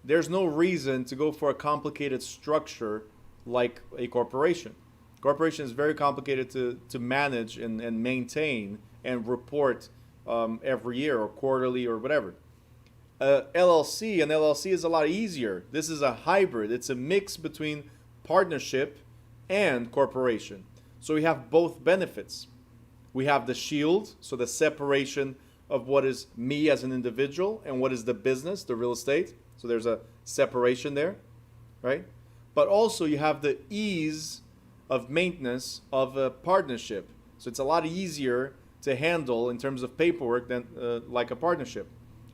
There's no reason to go for a complicated structure like a corporation. Corporation is very complicated to manage and maintain and report every year or quarterly or whatever. An LLC is a lot easier. This is a hybrid. It's a mix between partnership and corporation. So we have both benefits. We have the shield, so the separation of what is me as an individual and what is the business, the real estate. So there's a separation there, right? But also you have the ease of maintenance of a partnership. So it's a lot easier to handle in terms of paperwork than like a partnership.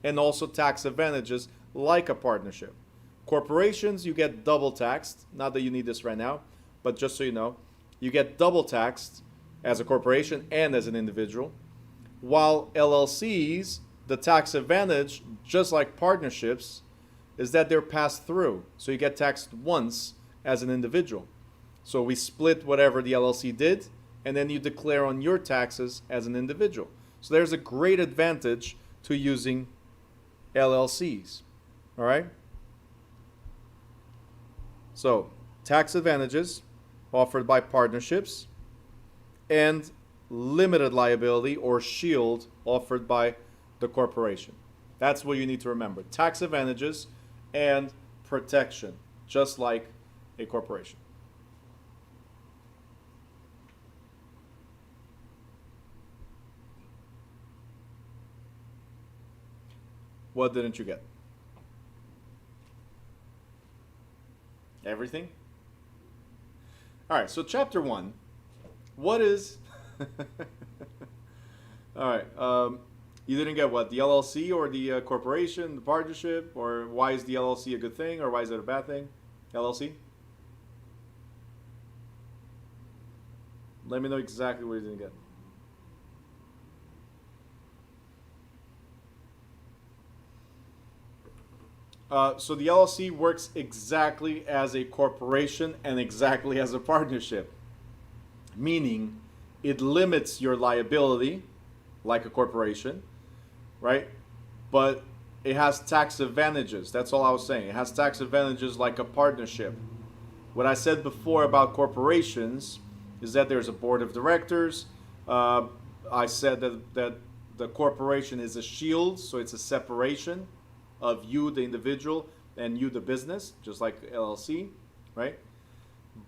And also tax advantages like a partnership. Corporations, you get double taxed. Not that you need this right now, but just so you know, you get double taxed as a corporation and as an individual. While LLCs, the tax advantage, just like partnerships, is that they're passed through. So you get taxed once as an individual. So we split whatever the LLC did, and then you declare on your taxes as an individual. So there's a great advantage to using LLCs. All right? So tax advantages offered by partnerships and limited liability or shield offered by the corporation. That's what you need to remember. Tax advantages and protection, just like a corporation. What didn't you get? Everything? All right, so chapter 1. What is... All right, you didn't get what? The LLC or the corporation, the partnership? Or why is the LLC a good thing or why is it a bad thing? LLC? Let me know exactly what you didn't get. So the LLC works exactly as a corporation and exactly as a partnership, meaning it limits your liability like a corporation, right? But it has tax advantages. That's all I was saying. It has tax advantages like a partnership. What I said before about corporations is that there's a board of directors. I said that the corporation is a shield, so it's a separation of you, the individual, and you, the business, just like LLC, right?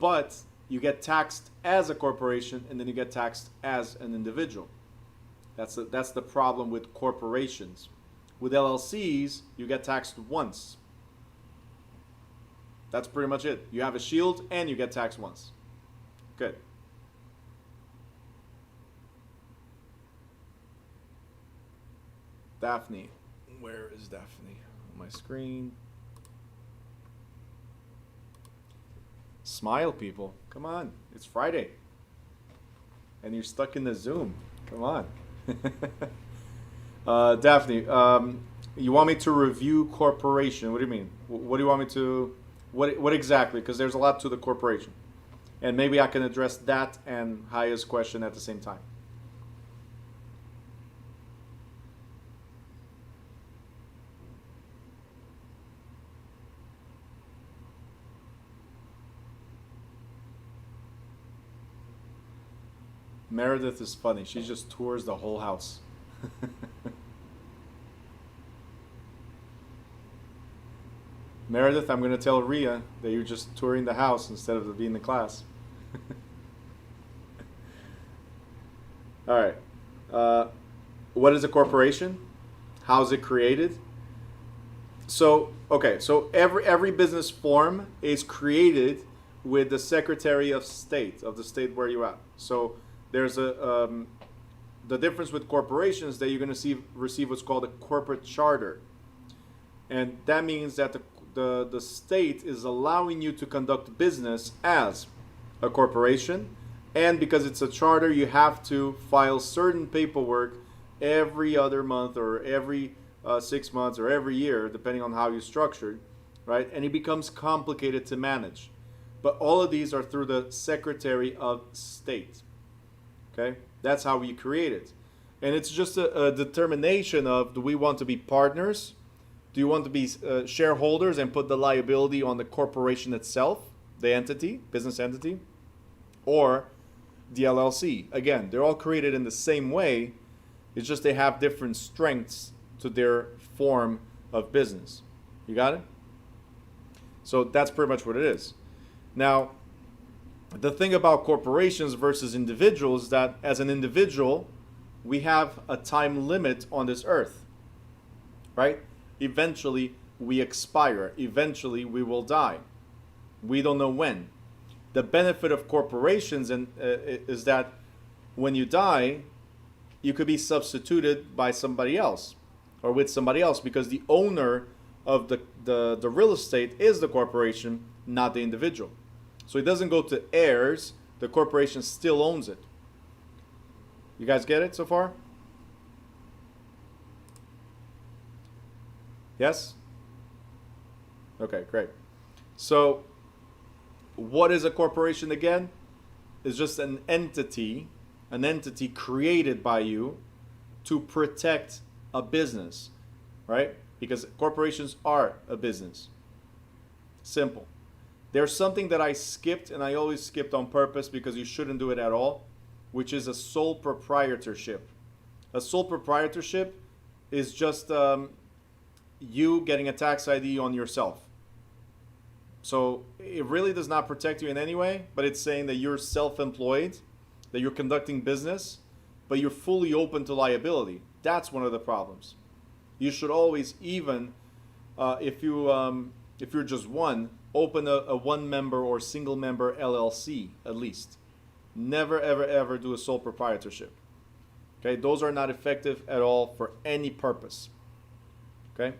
But you get taxed as a corporation, and then you get taxed as an individual. That's the problem with corporations. With LLCs, you get taxed once. That's pretty much it. You have a shield, and you get taxed once. Good. Daphne. Where is Daphne? On my screen. Smile, people. Come on. It's Friday. And you're stuck in the Zoom. Come on. Daphne, you want me to review corporation? What do you mean? What do you want me to... What exactly? Because there's a lot to the corporation. And maybe I can address that and Haya's question at the same time. Meredith is funny. She just tours the whole house. Meredith, I'm going to tell Ria that you're just touring the house instead of being in the class. All right. What is a corporation? How is it created? So, okay. So every business form is created with the Secretary of State, of the state where you're at. So there's the difference with corporations that you're going to receive what's called a corporate charter. And that means that the state is allowing you to conduct business as a corporation. And because it's a charter, you have to file certain paperwork every other month or every 6 months or every year, depending on how you structured, right? And it becomes complicated to manage. But all of these are through the Secretary of State. Okay, that's how we create it. And it's just a determination of, do we want to be partners? Do you want to be shareholders and put the liability on the corporation itself, the entity, business entity, or the LLC? Again, they're all created in the same way. It's just they have different strengths to their form of business. You got it? So that's pretty much what it is. Now, the thing about corporations versus individuals is that as an individual, we have a time limit on this earth, right? Eventually, we expire. Eventually, we will die. We don't know when. The benefit of corporations is that when you die, you could be substituted by somebody else or with somebody else, because the owner of the real estate is the corporation, not the individual. So it doesn't go to heirs. The corporation still owns it. You guys get it so far? Yes? Okay, great. So what is a corporation again? It's just an entity created by you to protect a business, right? Because corporations are a business. Simple. There's something that I skipped, and I always skipped on purpose because you shouldn't do it at all, which is a sole proprietorship. A sole proprietorship is just you getting a tax ID on yourself. So it really does not protect you in any way, but it's saying that you're self-employed, that you're conducting business, but you're fully open to liability. That's one of the problems. You should always, even if you're just one, open a one member or single member LLC at least. Never ever ever do a sole proprietorship. Okay, those are not effective at all for any purpose. Okay.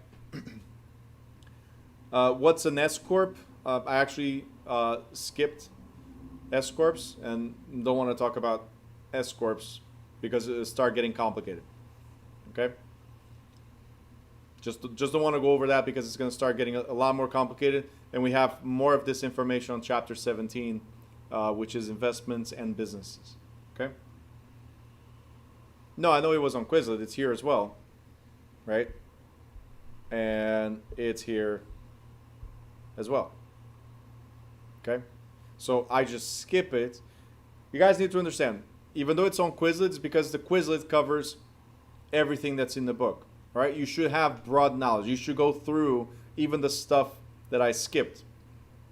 What's an S corp? I actually skipped S corps and don't want to talk about S corps because it'll start getting complicated. Okay. Just don't want to go over that because it's going to start getting a lot more complicated, and we have more of this information on chapter 17, which is investments and businesses. Okay. No, I know it was on Quizlet. It's here as well, right? And it's here as well. Okay. So I just skip it. You guys need to understand, even though it's on Quizlet, it's because the Quizlet covers everything that's in the book. Right? You should have broad knowledge. You should go through even the stuff that I skipped.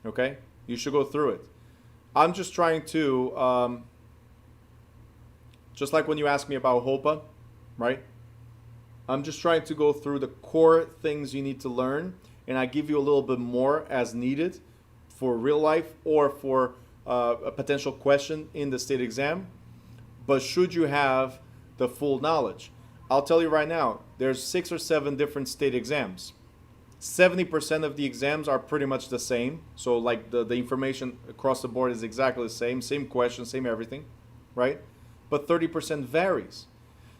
Okay? You should go through it. I'm just trying to, just like when you ask me about HOPA, right? I'm just trying to go through the core things you need to learn, and I give you a little bit more as needed for real life or for a potential question in the state exam. But should you have the full knowledge? I'll tell you right now, there's 6 or 7 different state exams. 70% of the exams are pretty much the same. So like the information across the board is exactly the same question, same everything, right? But 30% varies.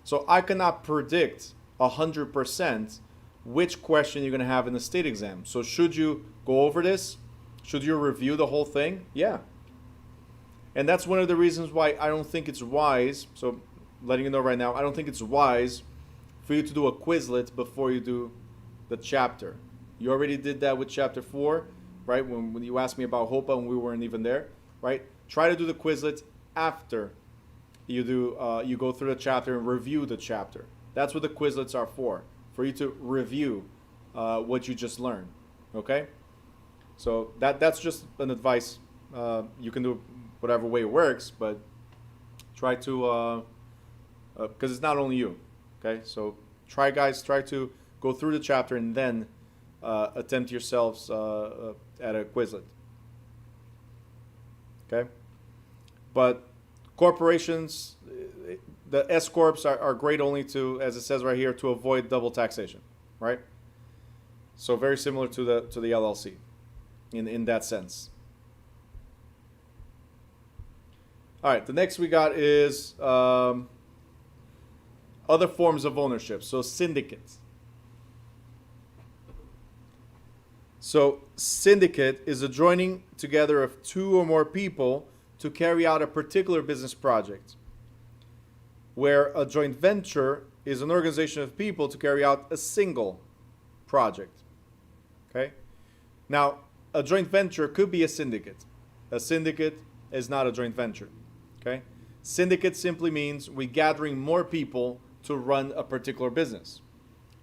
So I cannot predict 100% which question you're going to have in the state exam. So should you go over this? Should you review the whole thing? Yeah. And that's one of the reasons why I don't think it's wise. So letting you know right now, I don't think it's wise for you to do a Quizlet before you do the chapter. You already did that with chapter 4, right? When you asked me about HOPA and we weren't even there, right? Try to do the Quizlet after you do you go through the chapter and review the chapter. That's what the Quizlets are for you to review what you just learned. Okay? So that's just an advice. You can do whatever way it works, but try to because it's not only you. Okay, so try to go through the chapter and then attempt yourselves at a Quizlet. Okay, but corporations, the S corps are great only to, as it says right here, to avoid double taxation, right? So very similar to the LLC in that sense. All right, the next we got is other forms of ownership. So syndicates. So syndicate is a joining together of 2 or more people to carry out a particular business project, where a joint venture is an organization of people to carry out a single project. Okay? Now, a joint venture could be a syndicate. A syndicate is not a joint venture. Okay? Syndicate simply means we're gathering more people to run a particular business.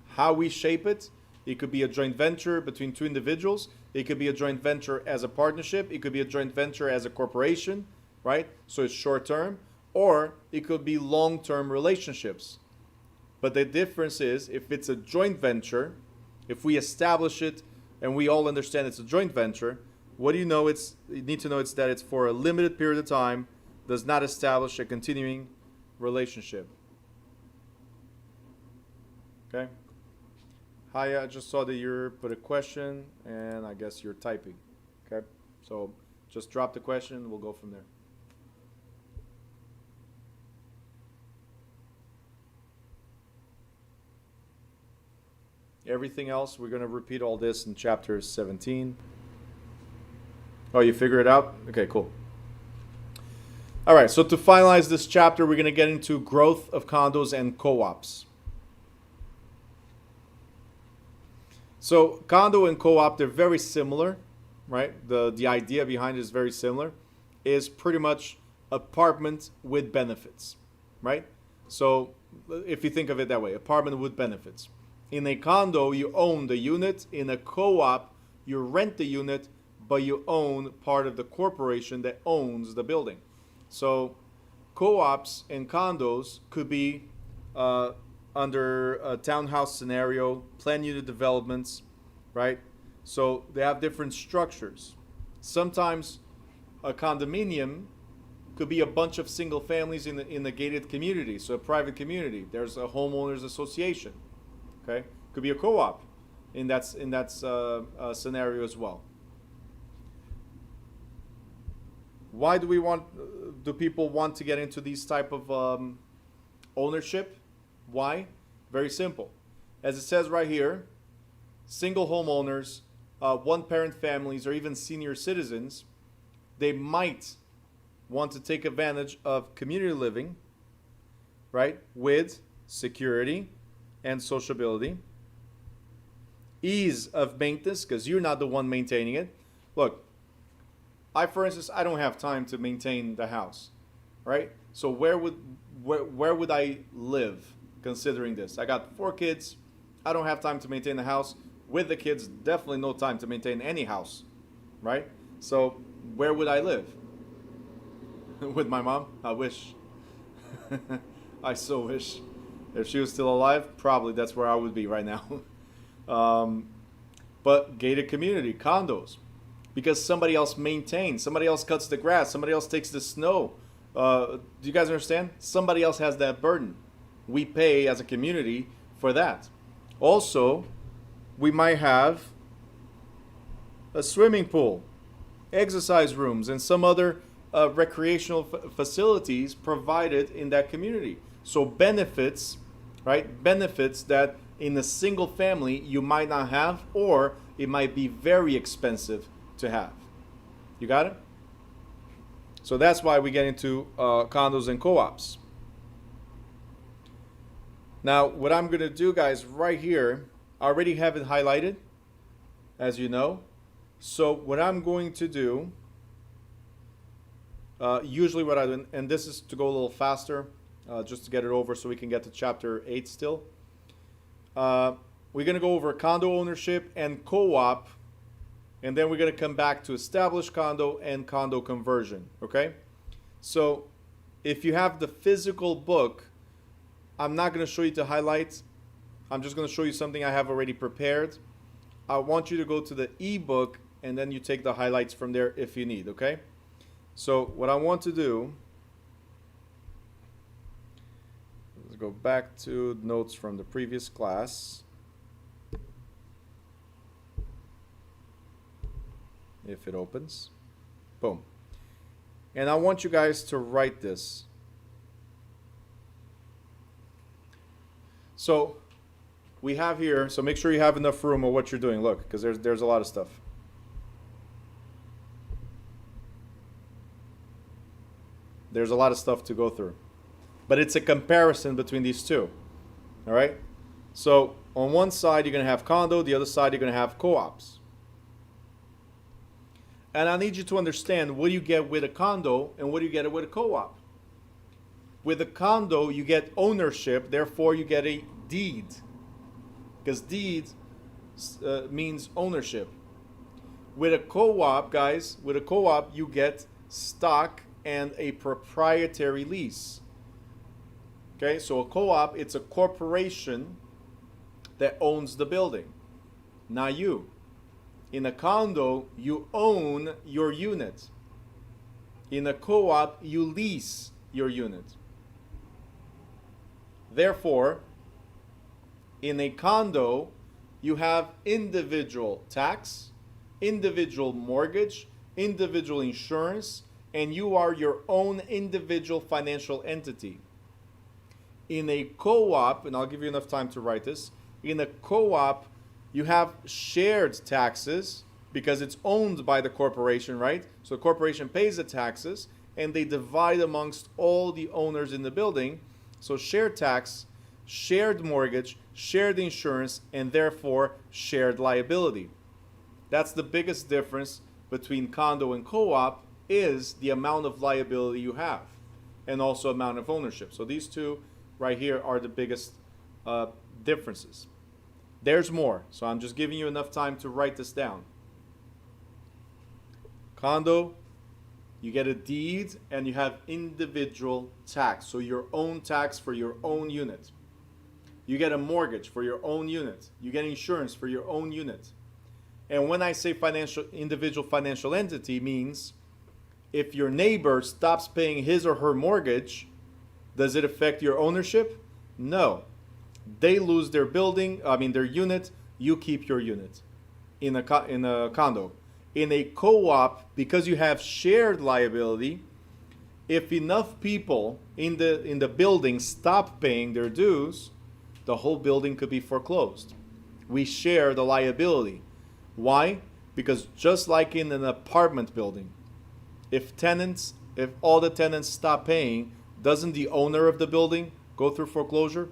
How we shape it, it could be a joint venture between 2 individuals. It could be a joint venture as a partnership. It could be a joint venture as a corporation, right? So it's short term. Or it could be long-term relationships. But the difference is, if it's a joint venture, if we establish it and we all understand it's a joint venture, what do you know? You need to know it's that it's for a limited period of time, does not establish a continuing relationship. Okay. Hi, I just saw that you put a question, and I guess you're typing. Okay. So just drop the question. We'll go from there. Everything else, we're going to repeat all this in chapter 17. Oh, you figure it out? Okay, cool. All right, so to finalize this chapter, we're going to get into growth of condos and co-ops. So condo and co-op, they're very similar, right? The idea behind it is very similar. Is pretty much apartment with benefits, right? So if you think of it that way, apartment with benefits. In a condo, you own the unit. In a co-op, you rent the unit, but you own part of the corporation that owns the building. So co-ops and condos could be under a townhouse scenario, plan unit developments, right? So they have different structures. Sometimes a condominium could be a bunch of single families in a gated community, so a private community. There's a homeowners association, okay? Could be a co-op in that scenario as well. Why do people want to get into these type of ownership? Why? Very simple. As it says right here, single homeowners, one-parent families, or even senior citizens, they might want to take advantage of community living, right, with security and sociability, ease of maintenance, because you're not the one maintaining it. Look, for instance, I don't have time to maintain the house, right? So where would I live considering this? I got 4 kids. I don't have time to maintain the house. With the kids, definitely no time to maintain any house, right? So where would I live? With my mom? I wish. I so wish. If she was still alive, probably that's where I would be right now. But gated community, condos, because somebody else maintains, somebody else cuts the grass, somebody else takes the snow. Do you guys understand? Somebody else has that burden. We pay as a community for that. Also, we might have a swimming pool, exercise rooms, and some other recreational facilities provided in that community. So benefits, right? Benefits that in a single family you might not have, or it might be very expensive to have. You got it? So that's why we get into condos and co-ops. Now, what I'm going to do, guys, right here, I already have it highlighted, as you know. So what I'm going to do, usually what I do, and this is to go a little faster, just to get it over so we can get to chapter 8 still. We're going to go over condo ownership and co-op, and then we're going to come back to established condo and condo conversion, okay? So if you have the physical book, I'm not going to show you the highlights. I'm just going to show you something I have already prepared. I want you to go to the ebook, and then you take the highlights from there if you need, okay? So what I want to do, let's go back to notes from the previous class. If it opens. Boom. And I want you guys to write this. So we have here, so make sure you have enough room of what you're doing. Look, because there's a lot of stuff. There's a lot of stuff to go through. But it's a comparison between these two. All right? So on one side, you're going to have condo. The other side, you're going to have co-ops. And I need you to understand what you get with a condo and what you get with a co-op. With a condo, you get ownership. Therefore, you get a deed. Because deed means ownership. With a co-op, guys, with a co-op, you get stock and a proprietary lease. Okay, so a co-op, it's a corporation that owns the building, not you. In a condo, you own your unit. In a co-op, you lease your unit. Therefore, in a condo, you have individual tax, individual mortgage, individual insurance, and you are your own individual financial entity. In a co-op, and I'll give you enough time to write this, in a co-op, you have shared taxes because it's owned by the corporation, right? So the corporation pays the taxes and they divide amongst all the owners in the building. So shared tax, shared mortgage, shared insurance, and therefore shared liability. That's the biggest difference between condo and co-op, is the amount of liability you have and also amount of ownership. So these two right here are the biggest differences. There's more, so I'm just giving you enough time to write this down. Condo, you get a deed and you have individual tax, so your own tax for your own unit. You get a mortgage for your own unit. You get insurance for your own unit. And when I say individual financial entity, means if your neighbor stops paying his or her mortgage, does it affect your ownership? No. They lose their their unit, you keep your unit in a condo. In a co-op, because you have shared liability, if enough people in the building stop paying their dues, the whole building could be foreclosed. We share the liability. Why? Because just like in an apartment building, if all the tenants stop paying, doesn't the owner of the building go through foreclosure?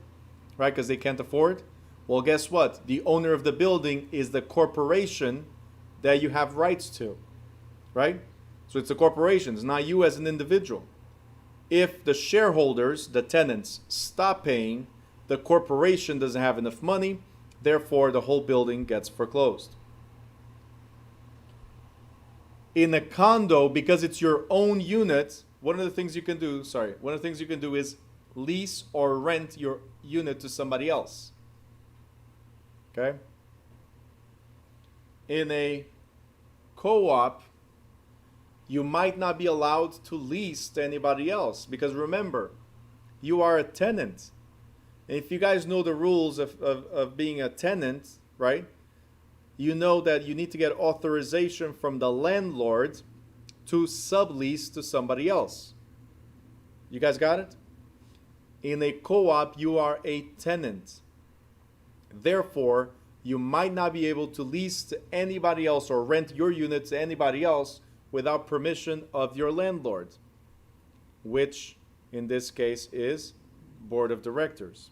Right? Because they can't afford? Well, guess what? The owner of the building is the corporation that you have rights to. Right? So it's a corporation. It's not you as an individual. If the shareholders, the tenants, stop paying, the corporation doesn't have enough money, therefore the whole building gets foreclosed. In a condo, because it's your own unit, one of the things you can do is lease or rent your unit to somebody else. Okay? In a co-op, you might not be allowed to lease to anybody else, because remember, you are a tenant. And if you guys know the rules of being a tenant, right? You know that you need to get authorization from the landlord to sublease to somebody else. You guys got it? In a co-op, you are a tenant. Therefore, you might not be able to lease to anybody else or rent your unit to anybody else without permission of your landlord, which in this case is board of directors.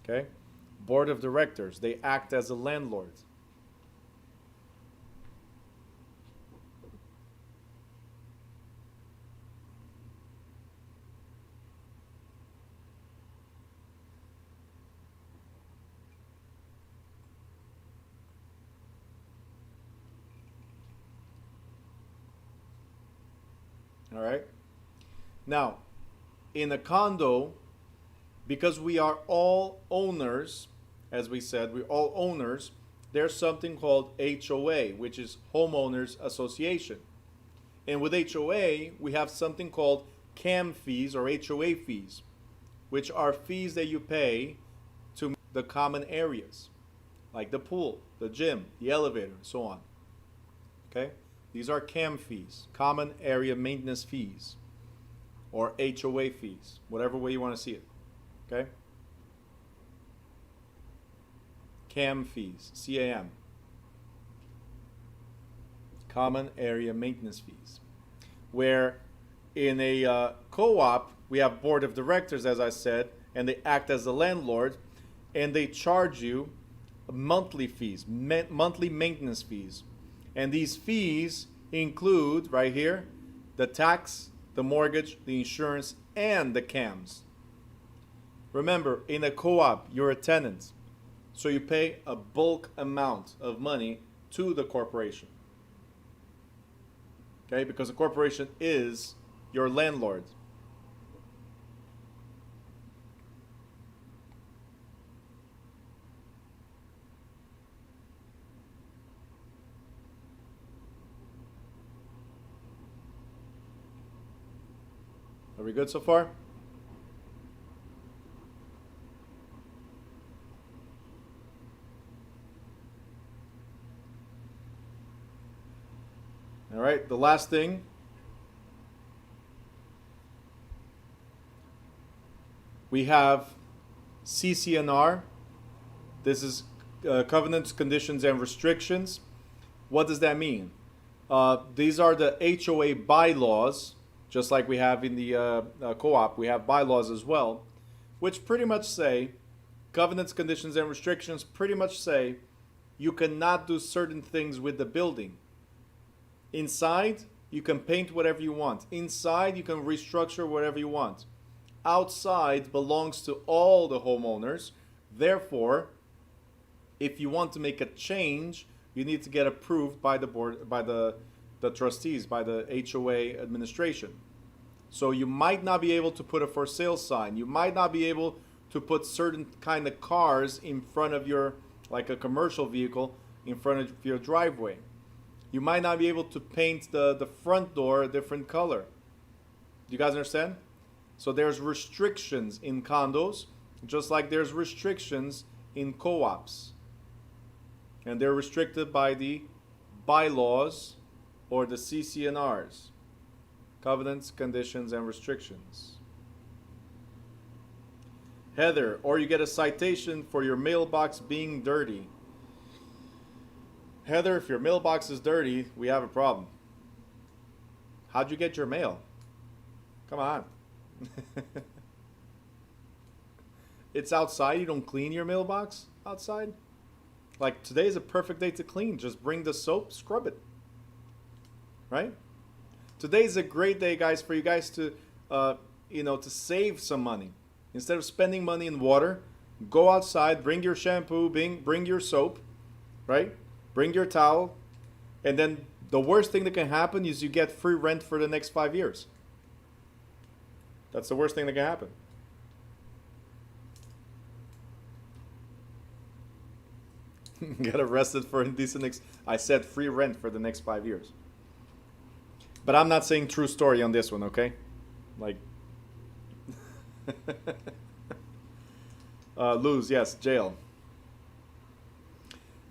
Okay? Board of directors, they act as a landlord. All right? Now, in a condo, because we are all owners, as we said, we're all owners, there's something called HOA, which is Homeowners Association. And with HOA, we have something called CAM fees or HOA fees, which are fees that you pay to the common areas, like the pool, the gym, the elevator, and so on. Okay? These are CAM fees, common area maintenance fees, or HOA fees, whatever way you want to see it. Okay? CAM fees, CAM. Common area maintenance fees. Where in a co-op, we have board of directors, as I said, and they act as the landlord, and they charge you monthly fees, monthly maintenance fees. And these fees include, right here, the tax, the mortgage, the insurance, and the CAMs. Remember, in a co-op, you're a tenant. So you pay a bulk amount of money to the corporation. Okay? Because the corporation is your landlord. Are we good so far? All right, the last thing. We have CC&R. This is covenants, conditions, and restrictions. What does that mean? These are the HOA bylaws, just like we have in the co-op. We have bylaws as well, which pretty much say, covenants, conditions, and restrictions pretty much say you cannot do certain things with the building. Inside, you can paint whatever you want. Inside, you can restructure whatever you want. Outside belongs to all the homeowners. Therefore, if you want to make a change, you need to get approved by the board, by the trustees, by the HOA administration. So you might not be able to put a for sale sign. You might not be able to put certain kind of cars in front of your, like a commercial vehicle, in front of your driveway. You might not be able to paint the front door a different color. Do you guys understand? So there's restrictions in condos, just like there's restrictions in co-ops. And they're restricted by the bylaws or the CC&Rs. Covenants, conditions, and restrictions. Heather, or you get a citation for your mailbox being dirty. Heather, if your mailbox is dirty, we have a problem. How'd you get your mail? Come on. It's outside. You don't clean your mailbox outside? Like, today's a perfect day to clean. Just bring the soap, scrub it. Right? Today's a great day, guys, for you guys to, to save some money. Instead of spending money in water, go outside, bring your shampoo, bring your soap, right? Bring your towel. And then the worst thing that can happen is you get free rent for the next 5 years. That's the worst thing that can happen. Get arrested for indecent I said free rent for the next 5 years. But I'm not saying true story on this one, okay? Like, lose, yes, jail.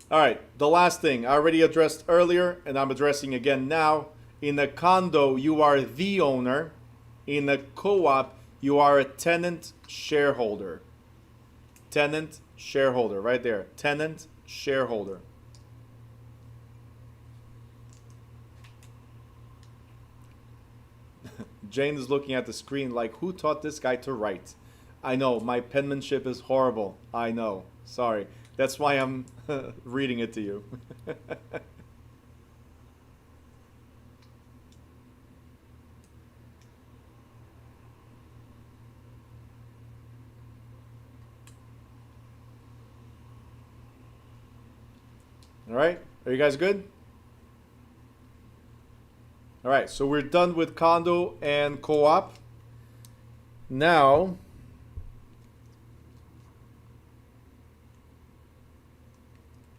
All right, the last thing I already addressed earlier, and I'm addressing again now. In a condo, you are the owner. In a co-op, you are a tenant shareholder. Tenant shareholder, right there. Tenant shareholder. Jane is looking at the screen like, who taught this guy to write? I know, my penmanship is horrible. I know. Sorry. That's why I'm reading it to you. All right. Are you guys good? All right, so we're done with condo and co-op. Now,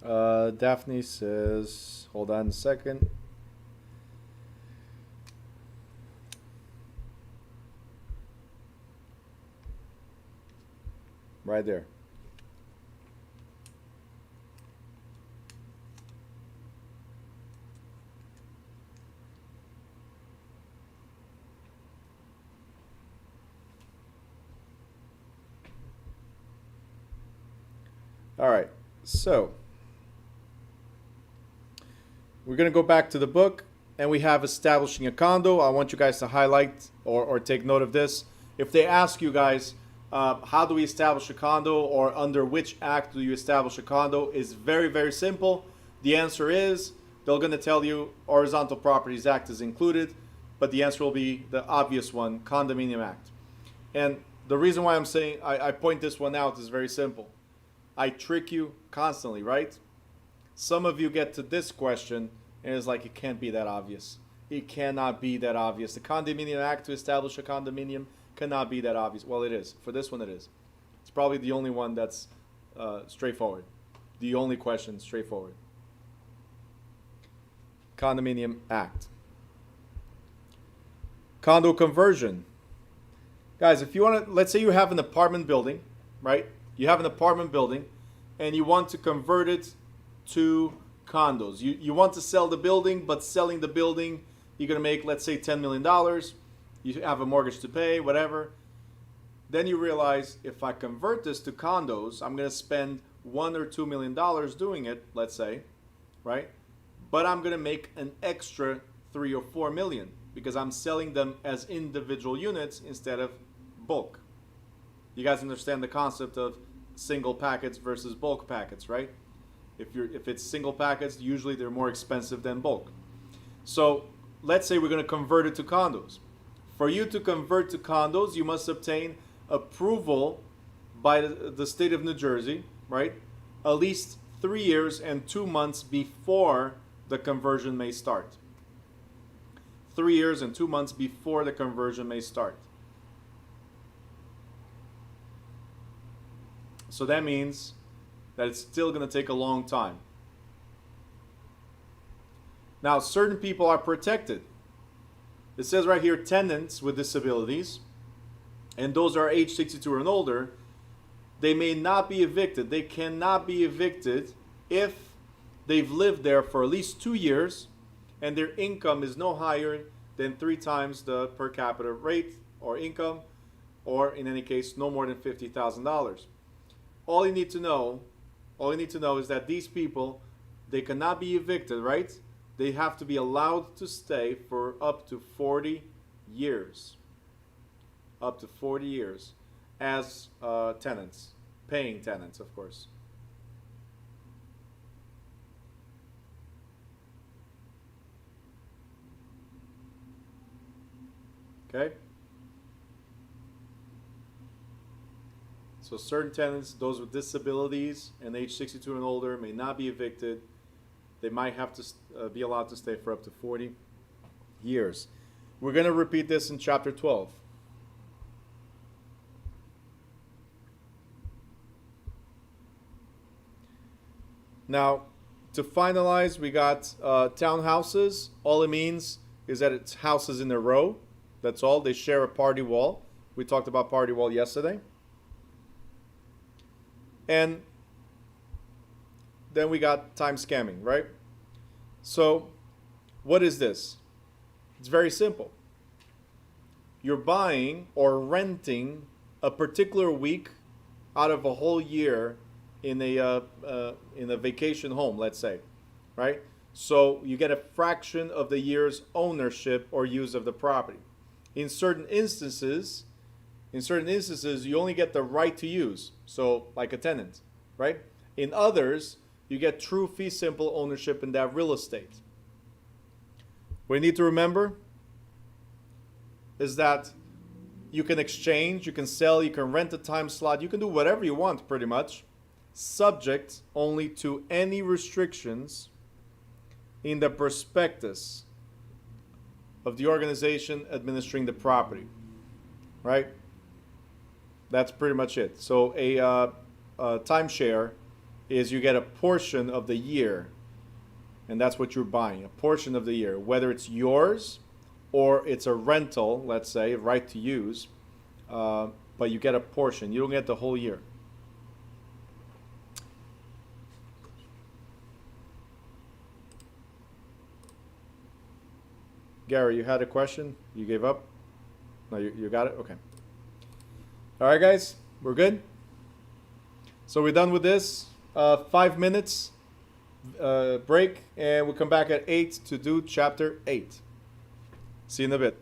Daphne says, hold on a second. Right there. All right, so we're going to go back to the book, and we have establishing a condo. I want you guys to highlight or take note of this. If they ask you guys, how do we establish a condo, or under which act do you establish a condo, is very, very simple. The answer is, they're going to tell you Horizontal Properties Act is included, but the answer will be the obvious one, Condominium Act. And the reason why I'm saying I point this one out is very simple. I trick you constantly, right? Some of you get to this question and it's like, it can't be that obvious. It cannot be that obvious. The Condominium Act to establish a condominium cannot be that obvious. Well, it is. For this one, it is. It's probably the only one that's straightforward. The only question straightforward. Condominium Act. Condo conversion. Guys, if you want to, let's say you have an apartment building, right? You have an apartment building and you want to convert it to condos. You want to sell the building, but selling the building, you're going to make, let's say, $10 million. You have a mortgage to pay, whatever. Then you realize, if I convert this to condos, I'm going to spend $1 or $2 million doing it, let's say, right? But I'm going to make an extra 3 or 4 million because I'm selling them as individual units instead of bulk. You guys understand the concept of single packets versus bulk packets, right? If it's single packets, usually they're more expensive than bulk. So let's say we're going to convert it to condos. For you to convert to condos, you must obtain approval by the state of New Jersey, right? At least 3 years and 2 months before the conversion may start. 3 years and 2 months before the conversion may start. So that means that it's still going to take a long time. Now, certain people are protected. It says right here, tenants with disabilities, and those are age 62 and older, they may not be evicted. They cannot be evicted if they've lived there for at least 2 years and their income is no higher than 3 times the per capita rate or income, or in any case, no more than $50,000. All you need to know is that these people, they cannot be evicted, right? They have to be allowed to stay for up to 40 years. Up to 40 years as tenants, paying tenants, of course. Okay? So certain tenants, those with disabilities and age 62 and older, may not be evicted. They might have to be allowed to stay for up to 40 years. We're going to repeat this in chapter 12. Now, to finalize, we got townhouses. All it means is that it's houses in a row. That's all. They share a party wall. We talked about party wall yesterday. And then we got time scamming, right? So what is this? It's very simple. You're buying or renting a particular week out of a whole year in a vacation home, let's say, right? So you get a fraction of the year's ownership or use of the property. In certain instances, you only get the right to use, so like a tenant, right? In others, you get true fee simple ownership in that real estate. What you need to remember is that you can exchange, you can sell, you can rent a time slot, you can do whatever you want pretty much, subject only to any restrictions in the prospectus of the organization administering the property, right? That's pretty much it. So a timeshare is you get a portion of the year, and that's what you're buying, a portion of the year, whether it's yours or it's a rental, let's say, right to use, but you get a portion. You don't get the whole year. Gary, you had a question? You gave up? No, you got it? Okay. All right, guys, we're good? So we're done with this. 5 minutes break, and we'll come back at 8 to do chapter 8. See you in a bit.